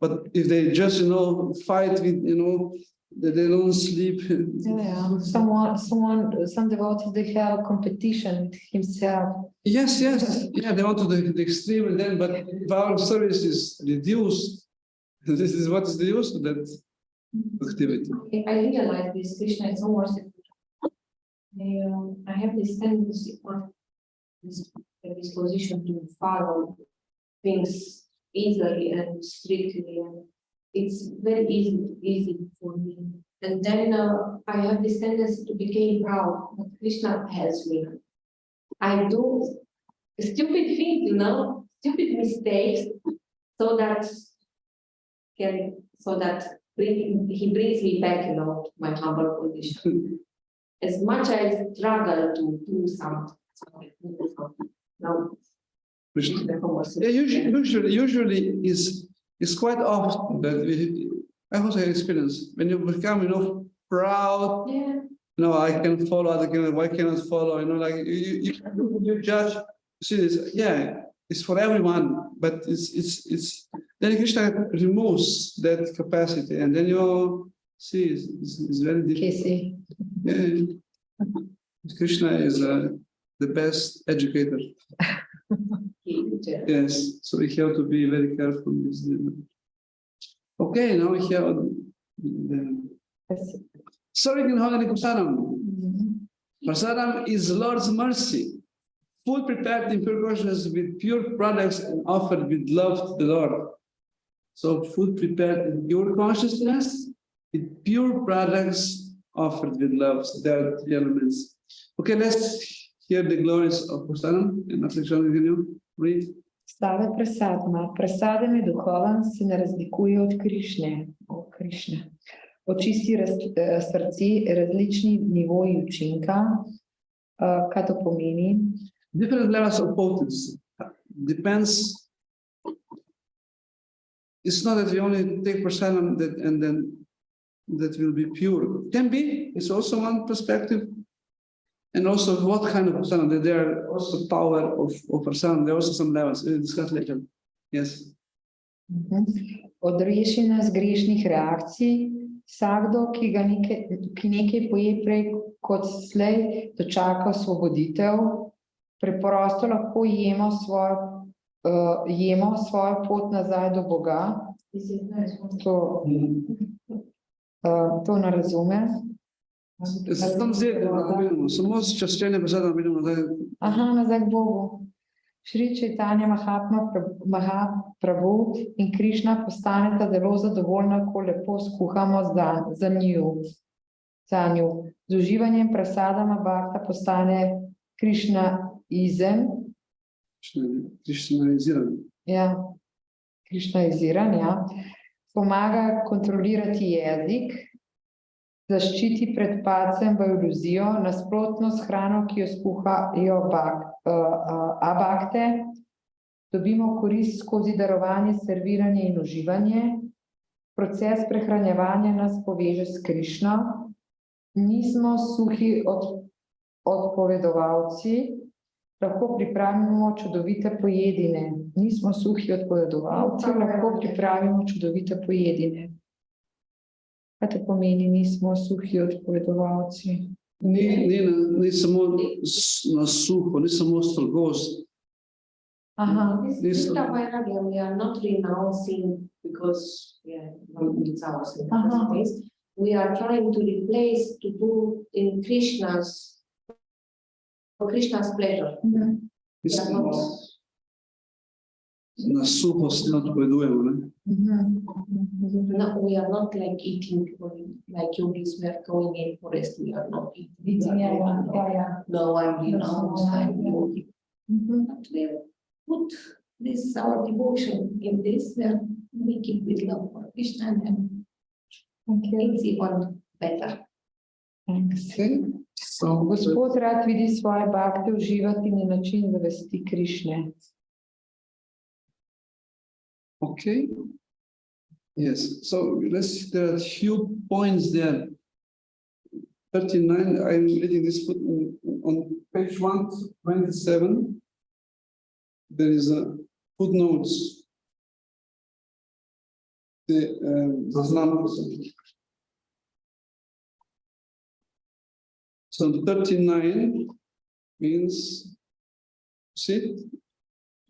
But if they just fight with that they don't sleep. Yeah. Some devotees, they have a competition with himself. Yes. Yeah, they want to do the extreme, and then, but if our service is reduced, this is what is the use of that activity. I realize this Krishna is so merciful. I have this tendency or this disposition to follow things easily and strictly, and it's very easy for me. And then I have this tendency to become proud that Krishna helps me. I do stupid things, stupid mistakes, so that he brings me back, to my humble condition. As much as I struggle to do something. No. Yeah, usually is quite often that I also have experience when you become proud. Yeah. I can follow other people. Why cannot follow? Like you judge. See this? Yeah, it's for everyone, but it's then Krishna removes that capacity, and then you see it's very difficult. Yeah. Krishna is the best educator. Yes, so we have to be very careful with this. Okay, now we have serving holy Prasadam. Prasadam is Lord's mercy. Food prepared in pure consciousness with pure products and offered with love to the Lord. So food prepared in pure consciousness with pure products offered with love. So there are three elements. Okay, let's hear the glories of Prasadam. And after can you read? Slava Prasadama. Prasadam je duhovan, se ne razlikuje od Krišne. Očisti srce različni nivoji učinka. Kaj to pomeni? Different levels of potency. Depends. It's not that we only take Prasadam and then that will be pure. Can be. It's also one perspective. And also, what kind of prasadam? There are also power of prasadam. There are also some levels. We'll discuss later. Yes. Odreši nas grešnih reakcij. Vsakdo, ki nekaj poje prej kot slej, dočaka osvoboditev. Preprosto lahko jemo svojo pot nazaj do Boga. To ne razume. Samo s čaščenjem prasadam vidimo nazaj. Aha, nazaj k Bogu. Šri Čaitanja Mahaprabhu in Krišna postaneta zelo zadovoljna, ko lepo skuhamo za nju. Z uživanjem prasadama Bhakta postane Krišnaizem. Krišnaiziran. Ja, Krišnaiziran, ja. Pomaga kontrolirati jezik, zaščiti pred padcem v iluzijo, nasprotno s hrano, ki jo skuhajo abakte, dobimo korist skozi darovanje, serviranje in uživanje. Proces prehranjevanja nas poveže s Krišno. Nismo suhi odpovedovalci, lahko pripravimo čudovite pojedine. Nismo suhi odpovedovalci, lahko pripravimo čudovite pojedine. Kaj to pomeni, nismo suhi odpovedovalci? Ni samo na suho, ni samo strogost. Aha. We are not renouncing because it's our sin. We are trying to replace, to do in for Krishna's pleasure. Na suho se ne odpovedujemo, ne? No, we are not like eating, like yogis were going in forest, we are not eating. No, I'm renounced, I'm yogi. But we put this, our devotion in this, we keep with love for Krishna and it's even better. Okay. Gospod rad vidi svoje bhakte uživati na način zavesti Krišne. Okay. Yes. So there are a few points there. 39. I'm reading this on page 127. There is a footnotes. So 39 means, see,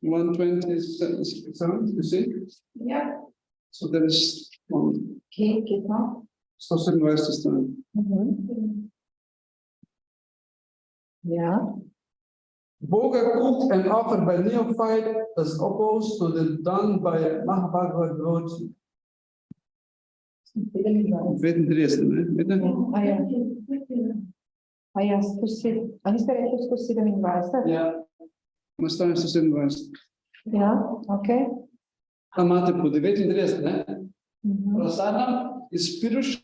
127, you see? Yeah. So there is one. Okay, keep on. 127 strane. Yeah. Boga cooked and offered by neophyte as opposed to the done by Mahabhagavad devotee. 35, ne? A niste rekli 127? Ja. Na strani 127. Ja, okay. Tam imate po 39, ne? Prasadam is spiritual,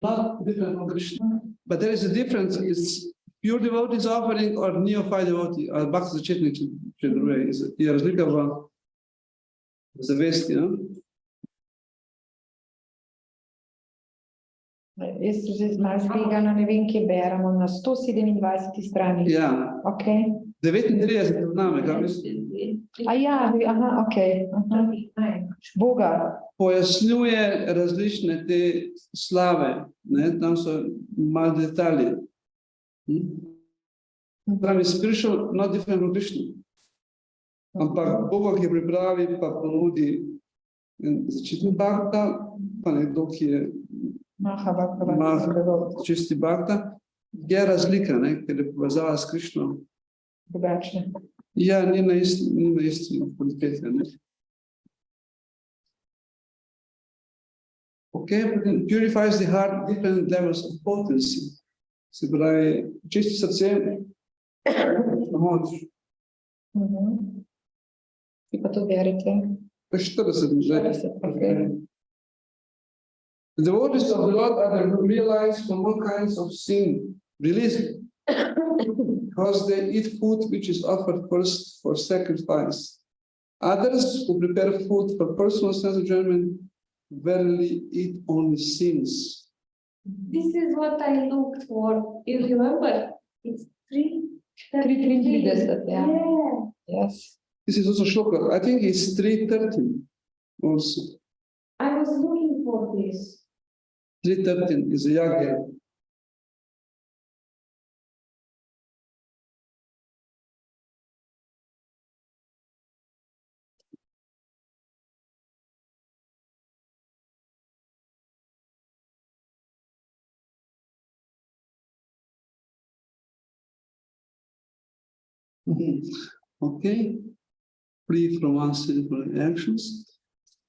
not different from Krishna. But there is a difference. It's pure devotee's offering or neophyte devotee. Bhakti začetnik, če druje. Je razlika v zavesti, no? Jaz že malo zbegana, ne vem, kje beremo, na 127. strani. Ja. Okay. 39 zname, kaj mislim? Aha, okay. Boga. Pojasnjuje različne te slave, ne? Tam so malo detalji. Pravi, spiritual, not different from Krishna. Ampak Boga, ki pripravi, pa ponudi začetni bhakta, pa nekdo, ki je čisti bhakta, je razlika, ne? Ker je povezava s Krishno. Drugačne. Ja, ni na isti kvaliteti, ne? Okay, purifies the heart, different levels of potency. Se pravi, čisti srce, moč. Ki pa to verite? 40 že. Okay. The devotees of the Lord are realized from all kinds of sin, released, because they eat food which is offered first for sacrifice. Others who prepare food for personal sense enjoyment verily eat only sins. This is what I looked for. You remember? It's 3. 3:33, yeah. Yeah. Yes. This is also shloka. I think it's 3:13 also. I was looking for this. 3:13 is a yagya. Okay, free from unsinful actions.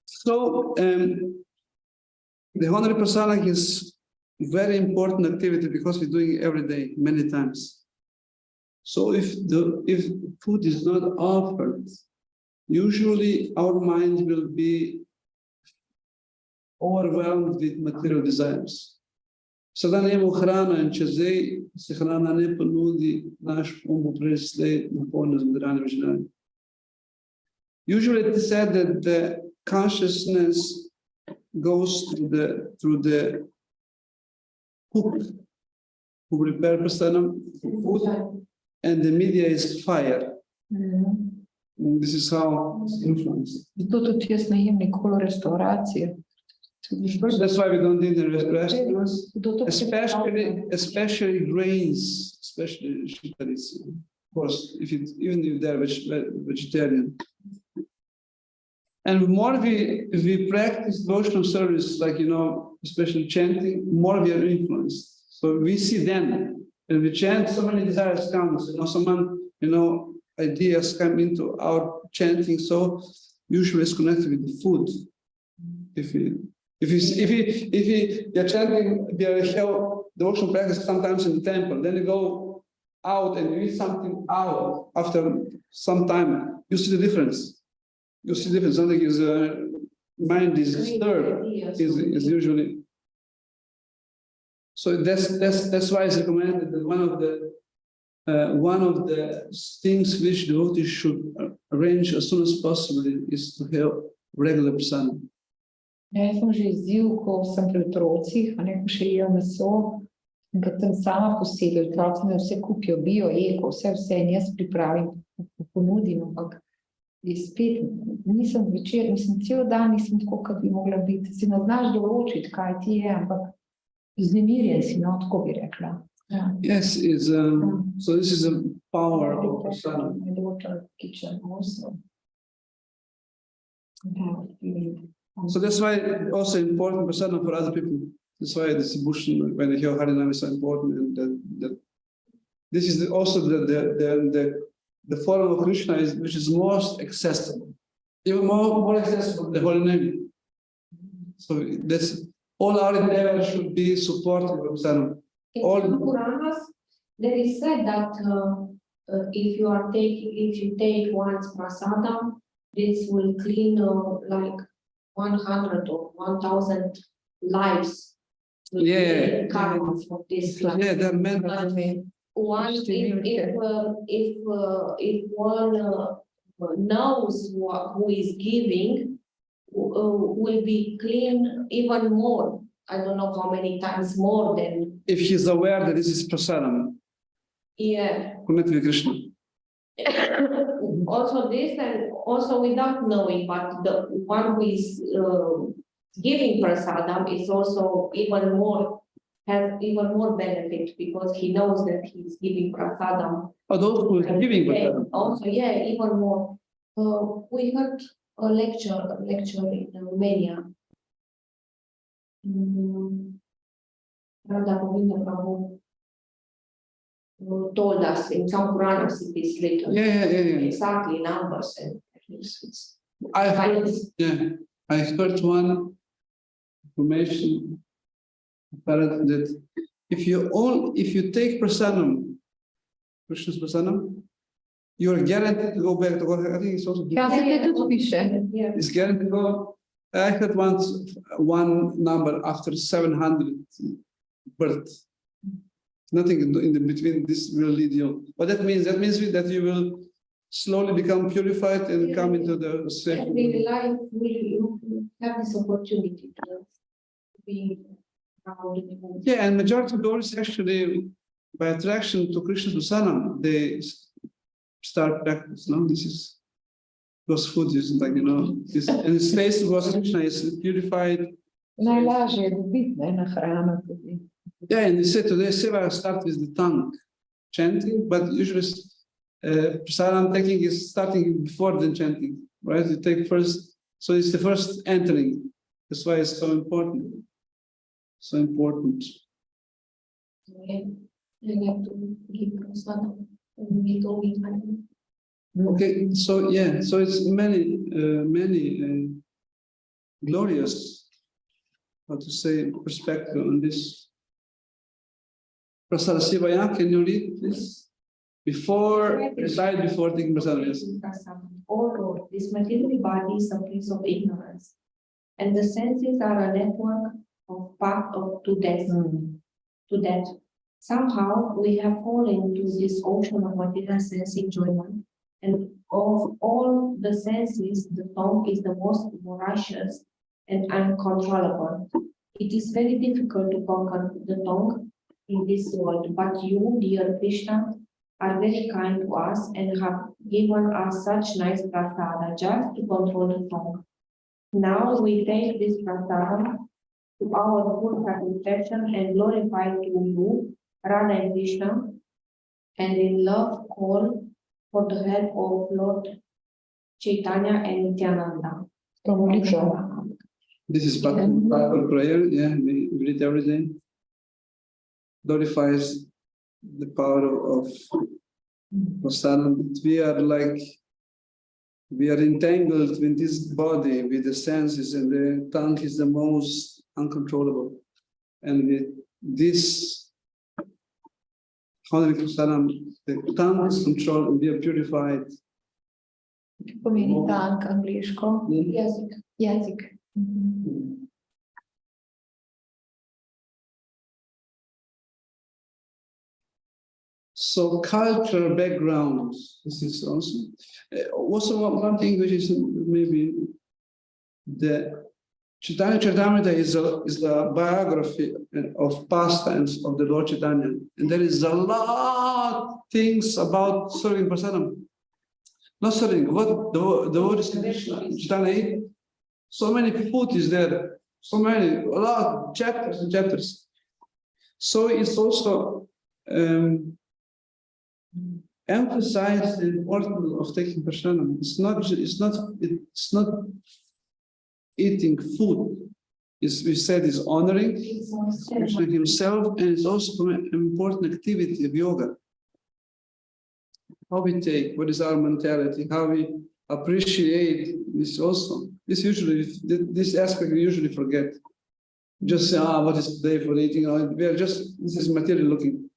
So the Honorary Prasadam is very important activity because we're doing it every day, many times. So if food is not offered, usually our mind will be overwhelmed with material desires. Sada nemo hrana in če zdaj se hrana ne ponudi, naš bo preslej napolnjen z mineralnimi življenji. Usually it is said that the consciousness goes through the cook who prepare prasadam food, and the media is fire. And this is how it's influenced. Zato tudi jaz ne jem nikoli restauracije. That's why we don't eat in restaurants, especially grains, especially shitaris. Of course, even if they're vegetarian. And the more we practice devotional service, like, especially chanting, more we are influenced. So we see them, and we chant, so many desires come, ideas come into our chanting. So usually it's connected with the food. If you're chanting, we have devotional practice sometimes in the temple, then you go out and you eat something out after some time, you see the difference. You see the difference. Something is mind is disturbed. Is usually. So that's why it's recommended that one of the things which devotees should arrange as soon as possible is to have regular prasadam. Ja, jaz sem že izziv, ko sem pri otrocih, ko še jejo meso, in ko sem sama posebej, otroci me vse kupijo, bio, eko, vse in jaz pripravim, ponudim, ampak spet nisem večer, cel dan nisem tako, kot bi mogla biti. Si ne znaš določiti, kaj ti je, ampak vznemirjen si, tako bi rekla. Ja. Yes, so this is a power of prasadam. My daughter kitchen also. So that's why also important prasadam for other people. That's why the distribution when they hear Harinam is so important, and that this is also the form of Krishna which is most accessible, even more accessible than the holy name. So that's all our endeavor should be supportive of prasadam. In some Puranas, there is said that if you take once prasadam, this will clean like 100 or 1,000 lives. Karma for this life. Yeah, there are many. If one knows who is giving, will be clean even more. I don't know how many times more than. If he's aware that this is prasadam. Yeah. Connected with Krishna. Also this, and also without knowing, but the one who is giving prasadam is also has even more benefit because he knows that he's giving prasadam. Oh, those who are giving prasadam. Also, yeah, even more. We heard a lecture in Romania. Radha Govinda Prabhu told us in some Puranas it is written. Yeah. Exactly numbers and I heard one information that if you take prasadam, Krishna's prasadam, you are guaranteed to go back to God. I think it's also it's guaranteed to go. I heard once one number after 700 births. Nothing in the between. This will lead you. What that means? That means that you will slowly become purified and come into the state. Every life will have this opportunity to be around. Yeah, and majority of those actually by attraction to Krishna's prasadam, they start practice. No, this is because food is like this, and its taste towards Krishna is purified. Najlažje je dobiti na hrano tudi. Yeah, and they say today seva start with the tongue chanting, but usually prasadam taking is starting before the chanting, right? You take first, so it's the first entering. That's why it's so important. So important. Okay, so yeah, so it's many glorious, how to say, perspective on this. Prasada Sivaya, can you read this? Recite before taking prasadam. Yes. O Lord, this material body is a piece of ignorance, and the senses are a network of path to death. To death. Somehow we have fallen into this ocean of material sense enjoyment, and of all the senses, the tongue is the most voracious and uncontrollable. It is very difficult to conquer the tongue in this world, but you, dear Krishna, are very kind to us and have given us such nice prasada just to control the tongue. Now we take this prasada to our full satisfaction and glorify to you, Radha and Krishna, and in love call for the help of Lord Chaitanya and Nityananda. This is Bible prayer, yeah, we read every day. Glorifies the power of prasadam. We are entangled with this body, with the senses, and the tongue is the most uncontrollable. And with this honoring prasadam, the tongue is controlled and we are purified. Pomeni tank angliško? Jezik. So cultural backgrounds, this is also one thing which is maybe the Chaitanya Charitamrita is the biography of pastimes of the Lord Chaitanya, and there is a lot of things about serving prasadam. Not serving, what the word is Chaitanya ate. So many food is there, a lot of chapters and chapters. So it's also emphasize the importance of taking prasadam. It's not eating food. We said is honoring Krishna himself, and it's also an important activity of yoga. How we take, what is our mentality, how we appreciate this also. This aspect we usually forget. Just say, what is today for eating? We are just, this is material looking.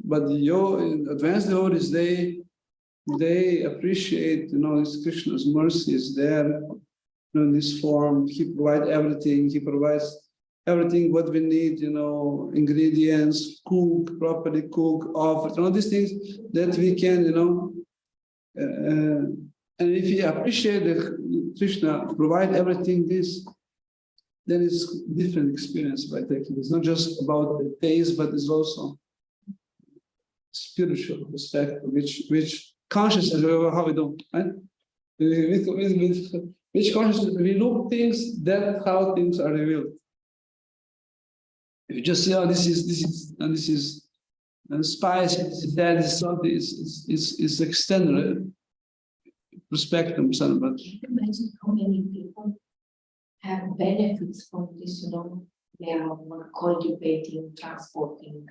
But the advanced devotees, they appreciate, this Krishna's mercy is there, in this form. He provides everything. He provides everything what we need, ingredients, properly cook, offer, all these things that we can, and if we appreciate that Krishna provide everything this, then it's different experience by taking. It's not just about the taste, but it's also spiritual perspective, which consciousness, how we do, right? With which consciousness we look things, that's how things are revealed. If you just say, this is spice, this is that, this is something, it's extended perspective. But imagine how many people have benefits from this, they are cultivating, transporting,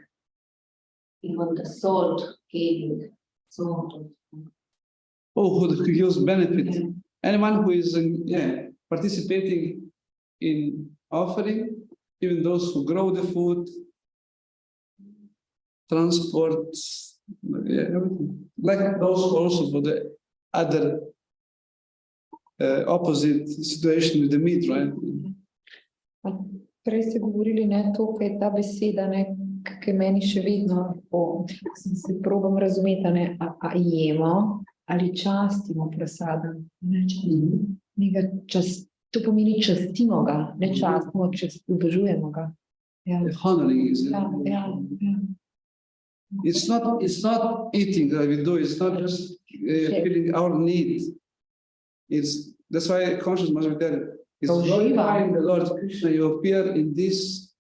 even the salt, caving, so on. Oh, who gives benefit? Yeah. Anyone who is participating in offering, even those who grow the food, transport, everything. Like those also for the other opposite situation with the meat, right? Prej ste govorili, tukaj ta beseda, ki meni še vedno, se probam razumeti, a jemo ali častimo prasadam. To pomeni častimo ga, ne častimo, obožujemo ga. Honoring is It's not eating that we do. It's not just filling our need. That's why conscious must be there. It's glorifying the Lord Krishna. You appear in this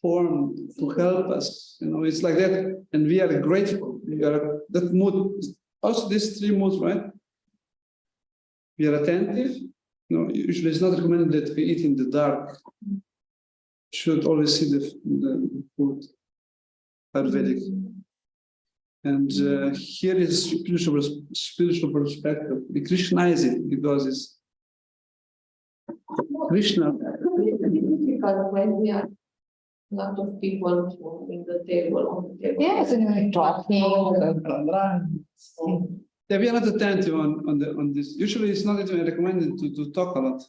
form to help us. You know, it's like that, and we are grateful. We are that mood. Also, these three moods, right? We are attentive. You know, usually it's not recommended that we eat in the dark. Should always see the food. Ayurvedic. And here is spiritual perspective. We Krishnaize it because it's Krishna. Because when we are a lot of people in the table, on the table. Yes, and we're talking. Yeah, we are not attentive on this. Usually, it's not even recommended to talk a lot.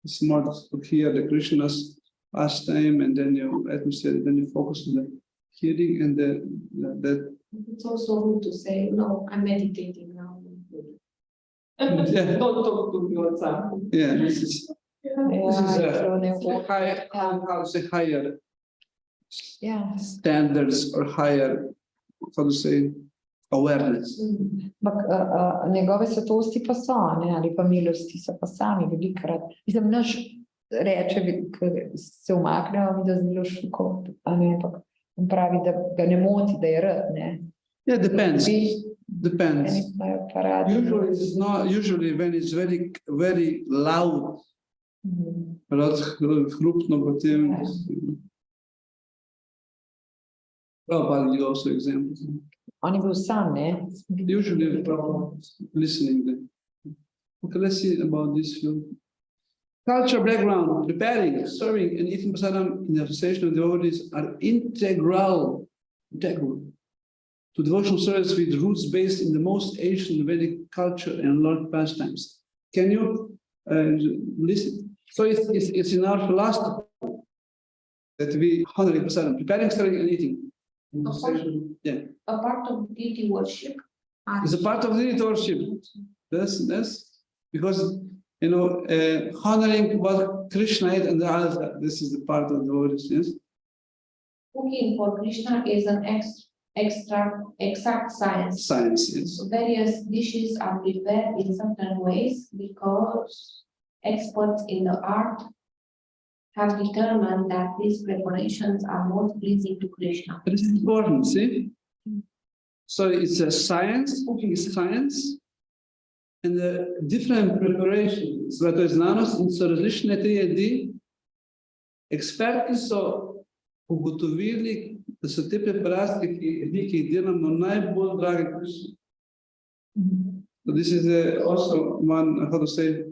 It's more to hear the Krishna's pastime, and then you, let me say, then you focus on the hearing and the. It's also good to say, no, I'm meditating now. Yeah. Don't talk to your son. Yeah, this is higher, how to say, higher standards or higher, how to say, awareness. Ampak njegove svetosti pa so, ne, ali pa milosti so pa sami velikrat. Mislim, naš reče, ko se umaknejo, da zelo šuko, ampak on pravi, da ga ne moti, da je rad, ne. Yeah, depends. Usually when it's very, very loud, krupno potem. Prabhupada gives also examples. On je bil sam, ne? Usually listening then. Okay, let's see about this field. Culture background, preparing, serving, and eating prasadam in the association of devotees are integral to devotional service with roots based in the most ancient Vedic culture and Lord pastimes. Can you listen? So it's in our philosophy that we honor prasadam, preparing, serving, and eating. Yeah. A part of deity worship. It's a part of deity worship. That's because, you know, honoring what Krishna ate and the altar. This is the part of the devotees, yes? Cooking for Krishna is an exact science. Science, yes. So various dishes are prepared in certain ways because experts in the art have determined that these preparations are most pleasing to Krishna. But it's important, see? So it's a science, cooking is science, and the different preparations, zato je znanost in so različne tri jedi. Eksperti so ugotovili, da so te preparacije, ki jih delamo, najbolj drage Krishna. So this is also one, how to say,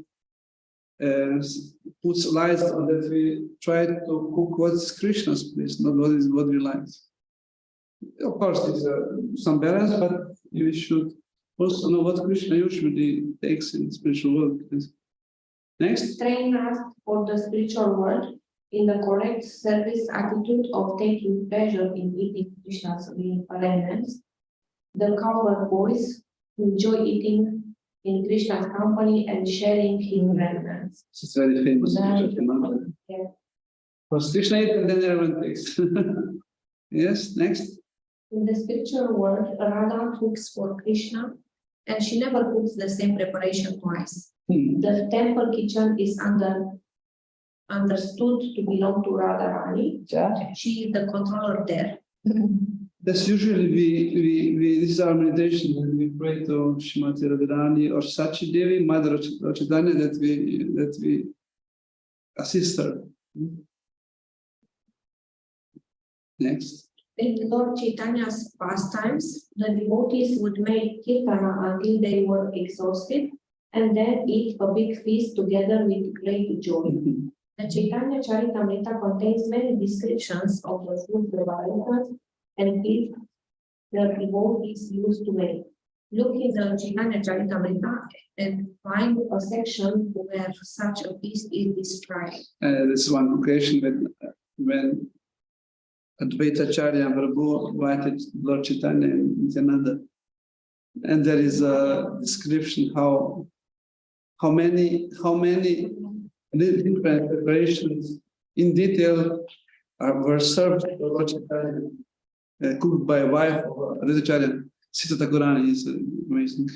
puts light on that we try to cook what's Krishna's place, not what we like. Of course, there's some balance, but you should also know what Krishna usually takes in the spiritual world. Next. Train us for the spiritual world in the correct service attitude of taking pleasure in eating Krishna's remnants. The cowherd boys enjoy eating in Krishna's company and sharing his remnants. It's very famous. Yeah. Because Krishna eats and then everyone takes. Yes, next. In the spiritual world, Radha cooks for Krishna and she never cooks the same preparation twice. The temple kitchen is understood to belong to Radharani. She is the controller there. That's usually we this is our meditation when we pray to Shrimati Radharani or Sachi Devi, Mother of Chaitanya, that we assist her. Next. In Lord Chaitanya's pastimes, the devotees would make kirtana until they were exhausted and then eat a big feast together with great joy. The Chaitanya Charitamrita contains many descriptions of the food preparations and feasts the devotees used to make. Look in the Chaitanya Charitamrita and find a section where such a feast is described. This is one occasion when Advaita Acharya Prabhu invited Lord Chaitanya and Nityananda, and there is a description how many different preparations in detail were served to Lord Chaitanya. cooked by a wife of a vegetarian. Sita Thakurani is amazing.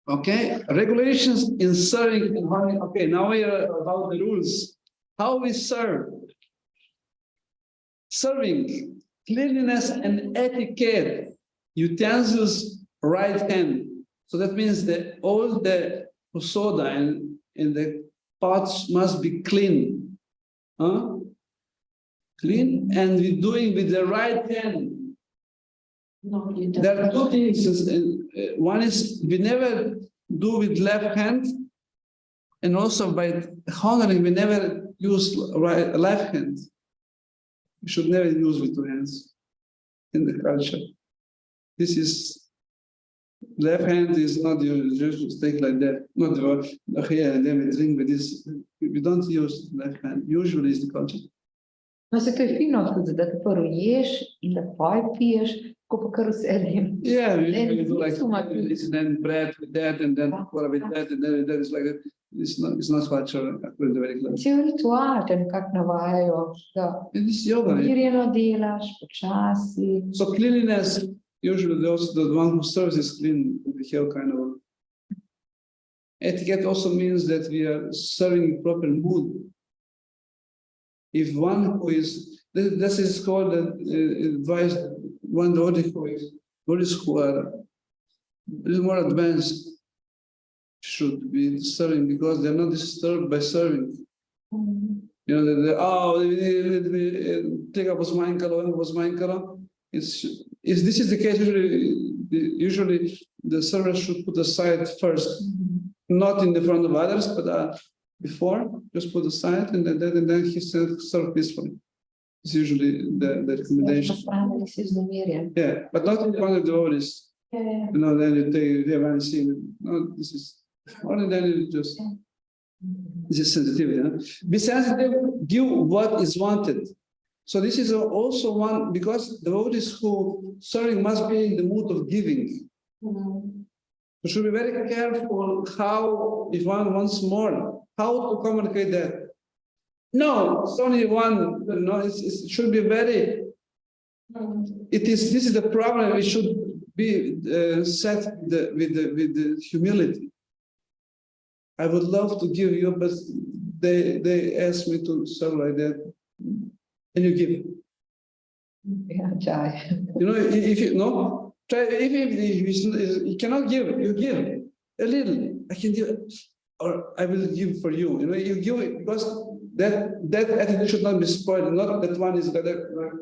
Okay, regulations in serving. Okay, now we are about the rules. How we serve. Serving, cleanliness and etiquette, utensils, right hand. So that means that all the soda and the pots must be clean. Huh? Clean, and we're doing with the right hand. No, you There are don't. two things. One is we never do with left hand, and also by honoring, we never use left hand. We should never use with two hands in the culture. This is left hand is not just take like that. Not here and then we drink with this. We don't use left hand. Usually is the culture. No, se to je fino tudi, da te prvo ješ in da poj piješ, ko pa kar usedim. Yeah, we Then usually do like so much. this, and then bread with that, and then water with that, and then that is like that. It's not culture. Very clear. Cel ritual te nekako navajajo, da It is yoga. umirjeno delaš, počasi. So cleanliness, usually also the one who serves is clean. We have kind of etiquette also means that we are serving in proper mood. If one who is, this is called advice, one those who are more advanced should be serving because they're not disturbed by serving. You know, take up was mine color. If this is the case, usually the server should put aside first, not in the front of others, but before, just put aside, and then he serve peacefully. It's usually the recommendation. Yeah, but not in front of the devotees. You know, then you haven't seen. No, this is only then you just. This is sensitivity. Huh? Be sensitive. Give what is wanted. So this is also one because devotees who serving must be in the mood of giving. We should be very careful how, if one wants more, how to communicate that. No, it's only one. No, it should be very. This is the problem. It should be set with the humility. I would love to give you, but they asked me to serve like that. And you give. Yeah, try. You know, if you know, try. If you cannot give, you give a little. I can give, or I will give for you. You know, you give it because that attitude should not be spoiled. Not that one is like,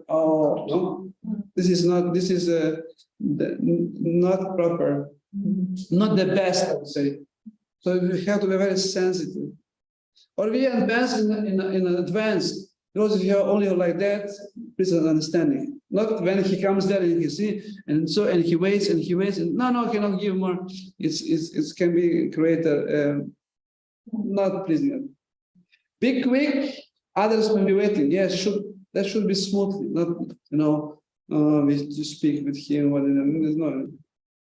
oh no, this is not. This is not proper, not the best. I would say. So we have to be very sensitive, or we advance in advance. Because if you're only like that, please understanding. Not when he comes there and he see and he waits and no, cannot give more. It can be greater, not pleasing. Be quick, others will be waiting. Yes, that should be smoothly, not we speak with him. No.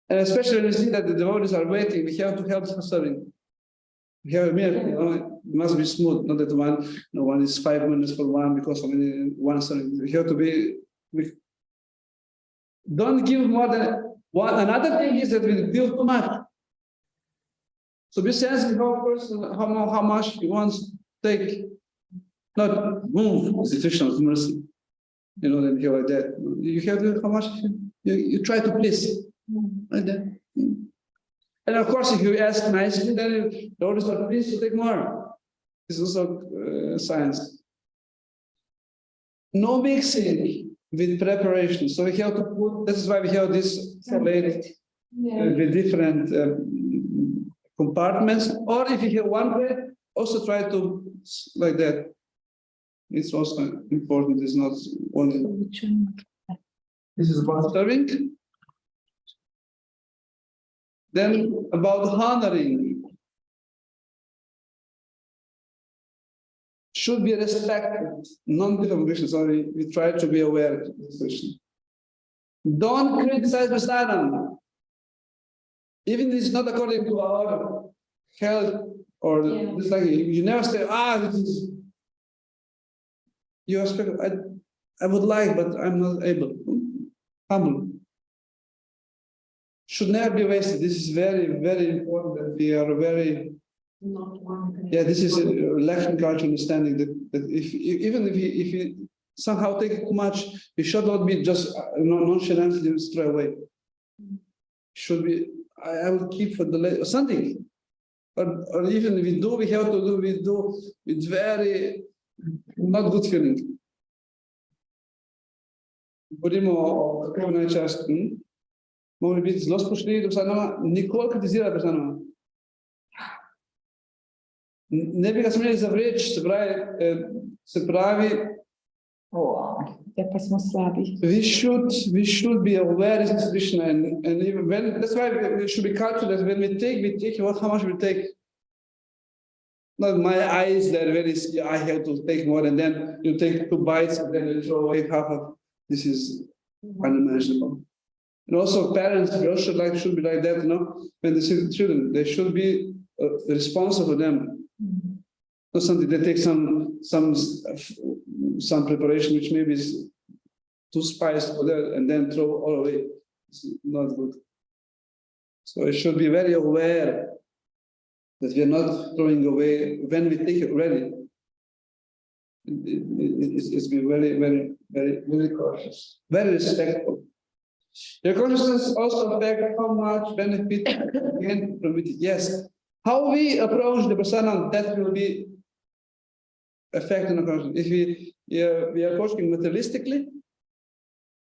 And especially when you see that the devotees are waiting, we have to help serving. We have a miracle, it must be smooth, not that one is 5 minutes for one because of one serving. We have to be. Don't give more than one. Another thing is that we give too much. So be sensitive how much he wants to take. Not move institutional mercy. You know, then you like that. You have to how much you try to please. Like that. And of course, if you ask nicely, then the orders are pleased to take more. This is also science. No mixing with preparation. So we have to put, this is why we have this plate with different compartments. Or if you have one plate, also try to, like that. It's also important, it's not only. This is about serving. Then about honoring. Should be respected. Non-diffamation, sorry, we try to be aware of this question. Don't criticize Prasadam. Even if it's not according to our health or this like you never say, this is. you expect, I would like, but I'm not able. Humble. Should never be wasted. This is very, very important that we are very, Not one. yeah, this is a lacking cultural understanding that even if you somehow take it too much, we should not be just nonchalantly throw away. Should be, I will keep for the later, something. Or even if we do, we have to do, we do with very not good feeling. Govorimo kako najčast, moramo biti zelo spoštljivi do vsakega, nikoli kritizirati vsakega. Ne bi ga smeli zavreči, se pravi, pa smo slabi. we should be aware of this situation, and even when, that's why we should be cultured that when we take how much we take. Not my eyes that very I have to take more, and then you take 2 bites and then you throw away half of. This is unimaginable. And also parents, we also should be like that, when they see the children, they should be responsible for them. Not something they take some preparation which maybe is too spiced for that and then throw all away. It's not good. So I should be very aware that we are not throwing away when we take it already. It's be very, very, very, very cautious, very respectful. Your consciousness also affects how much benefit we gain from it. Yes, how we approach the Prasadam, that will be affecting the consciousness. If we are approaching materialistically,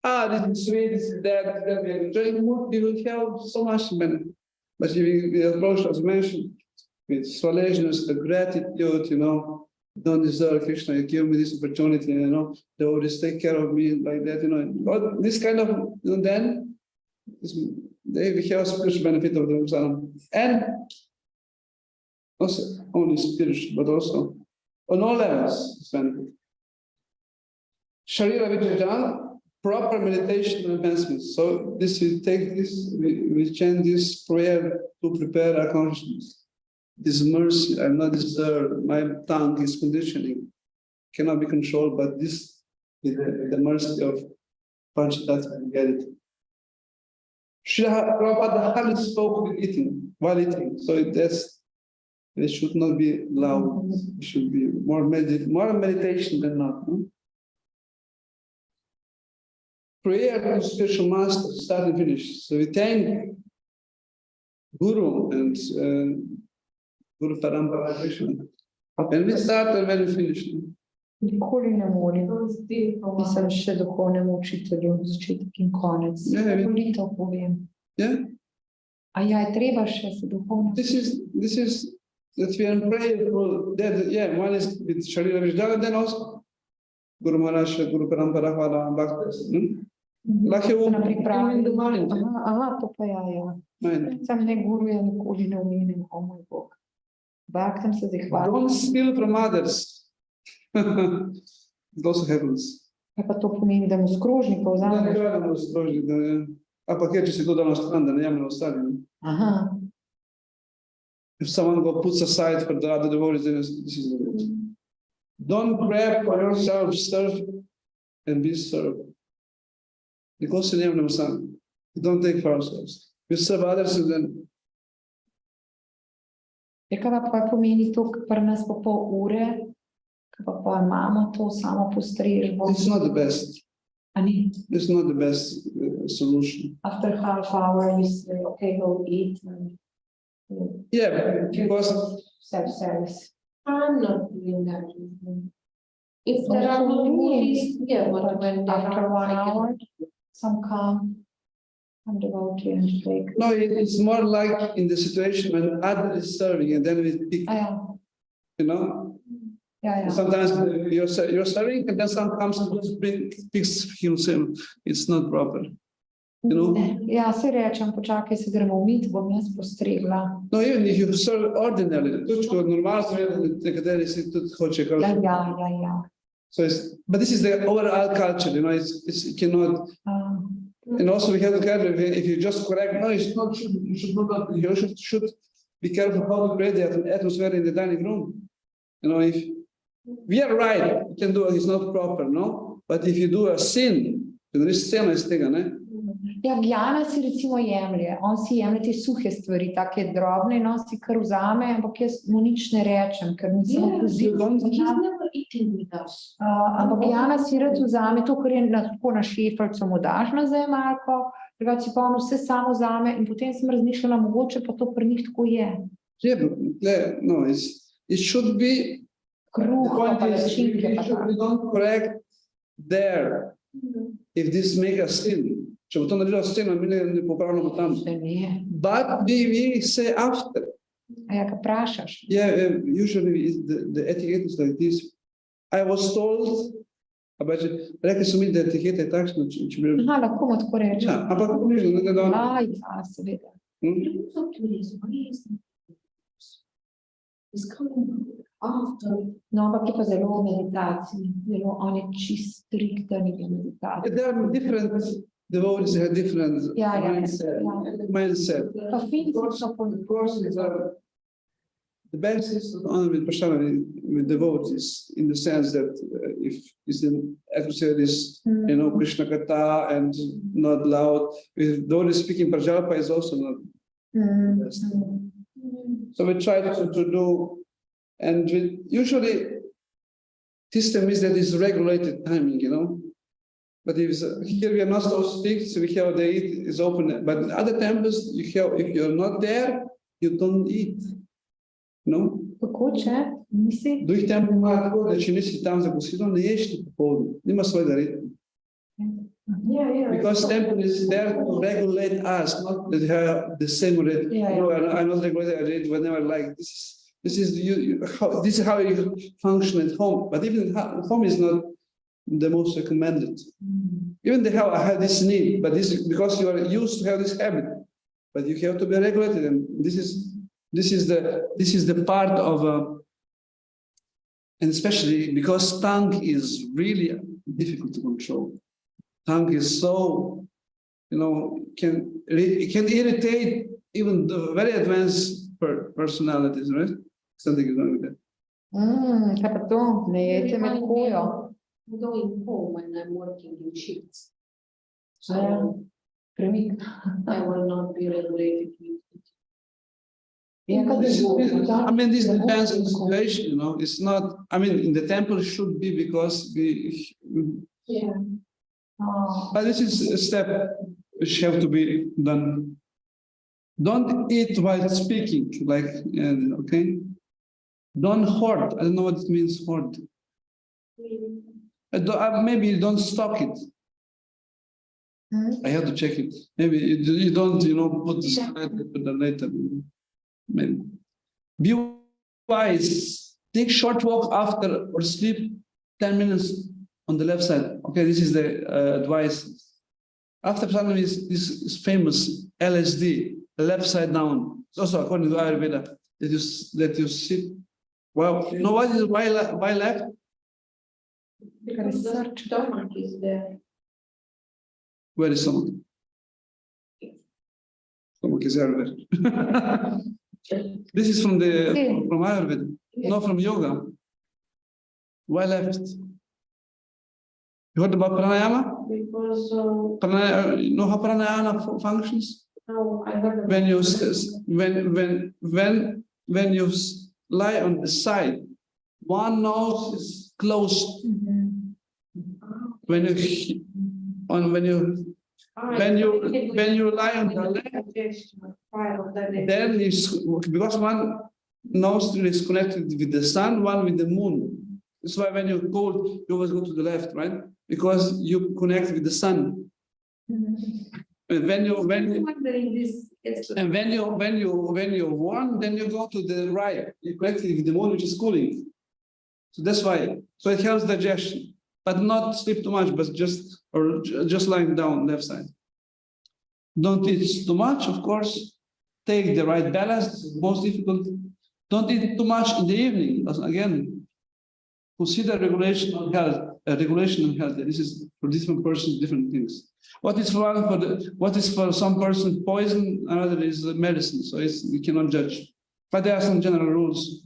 this is sweet, this is that we are enjoying more, we will have so much benefit. But if we approach, as mentioned, with solicitude, the gratitude, don't deserve Krishna, you give me this opportunity, they always take care of me like that, But this kind of, then we have a spiritual benefit of the Prasadam. And also only spiritual, but also on all levels, it's benefit. Sharira Vijayana, proper meditation and advancement. So this we take this, we chant this prayer to prepare our consciousness. This mercy, I'm not deserved, my tongue is conditioning, cannot be controlled, but this is the mercy of Panchatattva, we get it. Srila Prabhupada hardly spoke with eating, while eating, so it should not be loud, it should be more meditation than not. Prayer to spiritual master, start and finish. So we thank Guru and Guru Parampara Krishna. When we start and when we finish. Nikoli ne molim, nisem še duhovnemu učitelju, začetek in konec. Volitev povem. Yeah. A je treba še se duhovno? This is that we are praying for that. Yeah, one is with Sharira Vijnana, then also Guru Maharaj, Guru Parampara, Bhakti. Like you want in the mind. To pa ja. Sam ne guruja, nikoli ne omenim, moj Bog. Bhaktam se zahvalim. Don't steal from others. It also happens. Pa to pomeni, da mu s krožnika vzameš? Da mu s krožnika, ja. Ampak če si to dal na stran, da ne jemlje ostali. If someone puts aside for the other devotees, then this is the way. Don't grab for yourself, serve and be served. Because you never know something. We don't take for ourselves. We serve others and then. Kaj pa pomeni to, pri nas po pol ure, pa imamo to samo postrežbo? It's not the best. It's not the best solution. After half hour, we say, okay, go eat. Yeah, because self-service. I'm not doing that. If there are no movies, but when after 1 hour, some calm and devotee and take. No, it's more like in the situation when other is serving and then we pick. Sometimes you're serving and then someone comes and just picks himself. It's not proper. Ja, se rečem, počakaj, se gremo umiti, bom jaz postregla. No, even if you serve ordinarily, normalno, nekateri si tudi hoče. Ja. So but this is the overall culture, it cannot. And also we have to care if you just correct, no, it's not. You should be careful how to create the atmosphere in the dining room. If We are right, we can do it, it's not proper, no? But if you do a sin, ne? Ja, Jana si recimo jemlje, on si jemlje te suhe stvari, take drobne, in on si kar vzame, ampak jaz mu nič ne rečem, ker nisem opozorila. He's never eaten with us. Ampak Jana si rad vzame to, kar je tako na šefalcu mu daš na zajemalko, drugače si pa on vse samo vzame in potem sem razmišljala, mogoče pa to pri njih tako je. Yeah, but no, it should be. Kruh, The point pa is, začinke, pa tako. we don't correct there if this make a sin. Če bo to naredilo sin, mi ne popravljamo tam. Še ne. But we say after. A ja, kaj vprašaš? Yeah, usually the etiquette is like this. I was told about rekli so mi, da etiketa je takšna, če bi... Aha, lahko mu tako rečem. Ja, ampak približno, ne da on... Ja, seveda. Look up to this, why is it's coming after. No, ampak je pa zelo v meditaciji, zelo on je čist strikten v meditaciji. There are different devotees, have different Ja, ja, mindset. Pa Finci so Of course, the best is only with Prasadam, with devotees, in the sense that if is the atmosphere is, Krishna Katha and not loud, with devotees speaking Prajalpa is also not best. So we try to do, and usually system is that is regulated timing, But if here we are not so strict, so we have the eat is open. But in other temples, if you're not there, you don't eat. No? Kako če? Nisi? В других темпли има tako, da če nisi tam za kosilo, ne ješ ti popoldne. Nima svojega ritma. Because temple is there to regulate us, not that they have the same rhythm. I'm not regulated, I read whenever I like. This is how you function at home. But even home is not the most recommended. Even they have this need, but this is because you are used to have this habit. But you have to be regulated, and this is the part of, and especially because tongue is really difficult to control. Tongue is so, it can irritate even the very advanced personalities, right? Something is wrong with that. Kaj pa to? Ne jete med hojo. Going home when I'm working in shifts. So Premik. I will not be regulated with it. I mean, this depends on the situation, It's not, in the temple it should be because we... Yeah. But this is a step which have to be done. Don't eat while speaking, okay? Don't hoard. I don't know what it means, hoard. Maybe you don't stock it. I have to check it. Maybe you don't, put this later. Maybe. Be wise. Take short walk after or sleep 10 minutes on the left side. Okay, this is the advice. After Prasadam is famous LSD, the left side down. It's also according to Ayurveda that you sit. Well, you know what is why left? Because the stomach is there. Where is stomach? Stomach is Ayurveda. This is from Ayurveda, not from yoga. Why left? You heard about pranayama? Because You know how pranayama functions? no, I heard When you lie on the side, one nose is closed. When you lie on the left, then because one nostril is connected with the sun, one with the moon. That's why when you're cold, you always go to the left, right? Because you connect with the sun. And when you're warm, then you go to the right. You connect with the moon, which is cooling. So that's why. So it helps digestion, but not sleep too much, but just lying down left side. Don't eat too much, of course. Take the right balance. Most difficult. Don't eat too much in the evening. Again, consider regulation of health. This is for different persons, different things. What is for some person poison, another is medicine. So we cannot judge. But there are some general rules.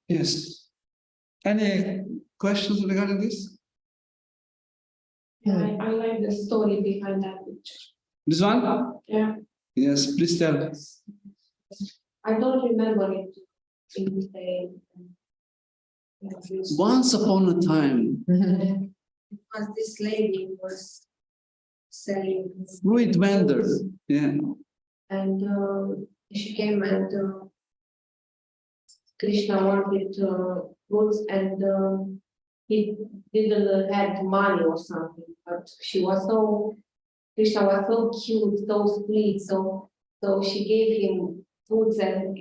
Yes. Any questions regarding this? I like the story behind that picture. This one? Yeah. Yes, please tell. I don't remember it in detail. Once upon a time, Because this lady was selling fruit vendor. Yeah. and she came and Krishna wanted fruits and he didn't have money or something, but Krishna was so cute, so sweet, so she gave him fruits and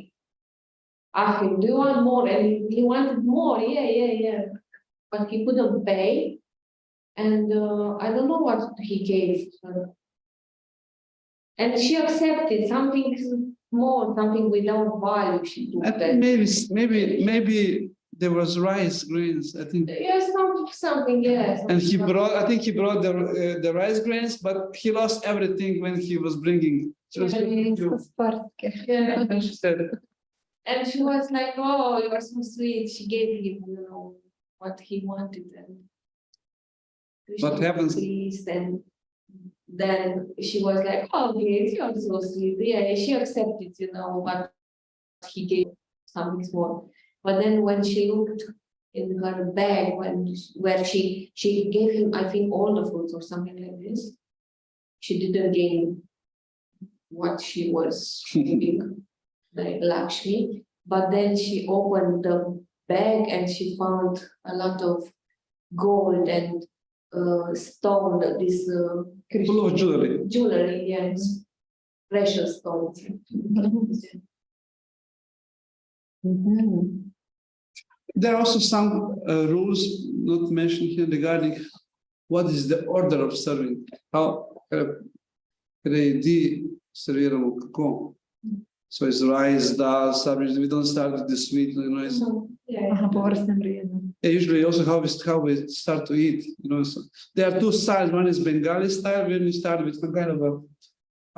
asked him, do you want more? And he wanted more, yeah. But he couldn't pay. And I don't know what he gave her. And she accepted something small, something without value. She took I that. think maybe there was rice grains. I think. Yes, something, yes. And I think he brought the rice grains, but he lost everything when he was bringing. Yeah. She said, And she was like, oh, you are so sweet. She gave him, what he wanted. And what happens? Pleased, and then she was like, oh, okay, you are so sweet. Yeah, she accepted, what he gave, something small. But then when she looked in her bag, where she gave him, I think, all the fruits or something like this, she didn't gain what she was giving, like Lakshmi. But then she opened the bag and she found a lot of gold and stone, this Full of jewelry. jewelry, yes, precious stones. There are also some rules not mentioned here regarding what is the order of serving. How serviramo kako. So it's rice, dal, sabji. We don't start with the sweet, it's, usually also how we start to eat, So there are two styles. One is Bengali style, when you start with some kind of a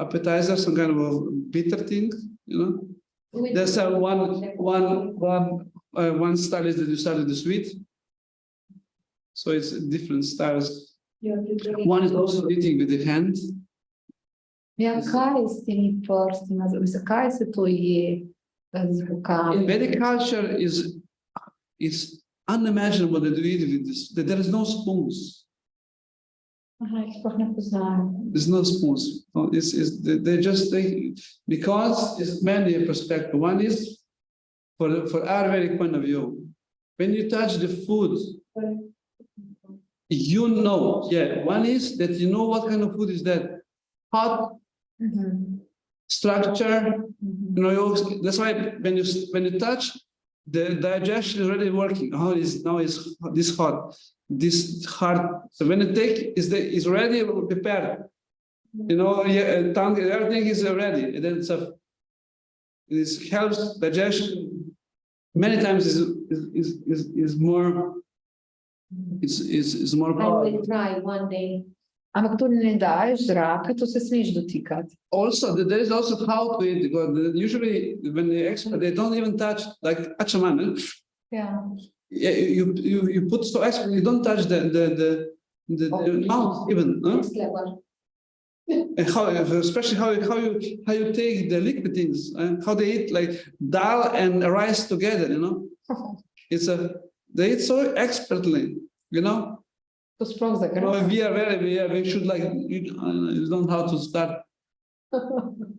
appetizer, some kind of a bitter thing, There's one style is that you start with the sweet. So it's different styles. One is also eating with the hand. Ja, kaj s temi prsti? Zakaj se to je z rokami? In Vedic culture is unimaginable that we eat with this. That there is no spoons. Aha, jih sploh ne poznam. There's no spoons. No, they just take, because it's mainly a perspective. One is for our Vedic point of view. When you touch the food, one is that you know what kind of food is that. Hot, structure, that's why when you touch, the digestion is already working. Now is this hot, this hard. So when you take, is already prepared. Tongue, everything is ready. And then this helps digestion. Many times is more. It's more. I will try one day. Ampak to ne daješ zraka, to se smeš dotikati. Also, there is also how to eat, because usually when they expert, they don't even touch, like achaman. Yeah. You put so expert, you don't touch the mouth even. Next level. And especially how you take the liquid things, how they eat like dal and rice together, they eat so expertly, To sploh zagreva. We should you don't know how to start.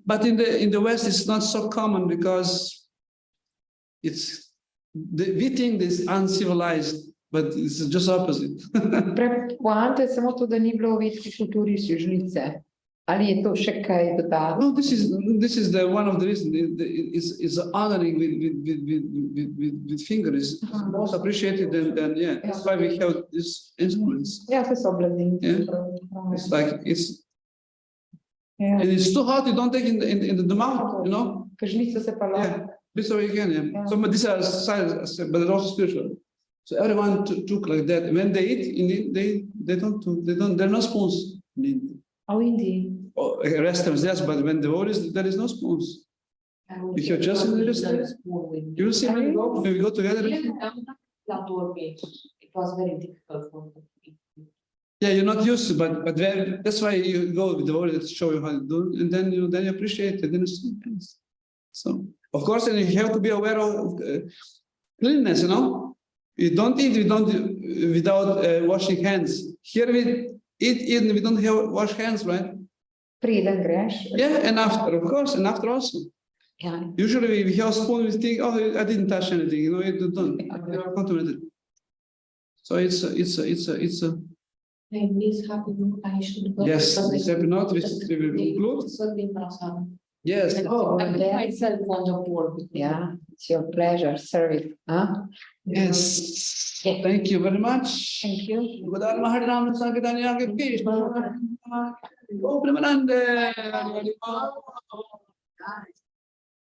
But in the West, it's not so common because we think this uncivilized, but it's just opposite. Poanta je samo to, da ni bilo v vedski kulturi žlice. Ali je to še kaj dodatno? No, this is one of the reasons. Is honoring with fingers. Most appreciated than That's why we have these instruments. Ja, se so blazini. It's like and it's too hot. You don't take in the mouth, Ker žlica se pa lahko. This way again, So but these are science, but they're also spiritual. So everyone took like that. When they eat, there are no spoons. A v Indiji? Restaurants, yes, but when there is no spoons. If you're just in the state, you will see when we go together. It was very difficult for me. Yeah, you're not used to, but that's why you go with the word to show you how to do, and then you appreciate it. Then so, of course, and you have to be aware of cleanliness. You don't eat without washing hands. Here we eat we don't have wash hands, right? Preden greš. Yeah, and after, of course, and after also. Ja. Usually we have a spoon, we think, oh, I didn't touch anything, you don't. You are contaminated. So it's a. And this happened, I should go. Yes, this happened not with include. Yes. Oh, Myself on the board. Yeah, it's your pleasure, serve it. Huh? Yes. Thank you very much. Thank you. Godal Maharanam Sankitanya Krishna. Oh, Premanande.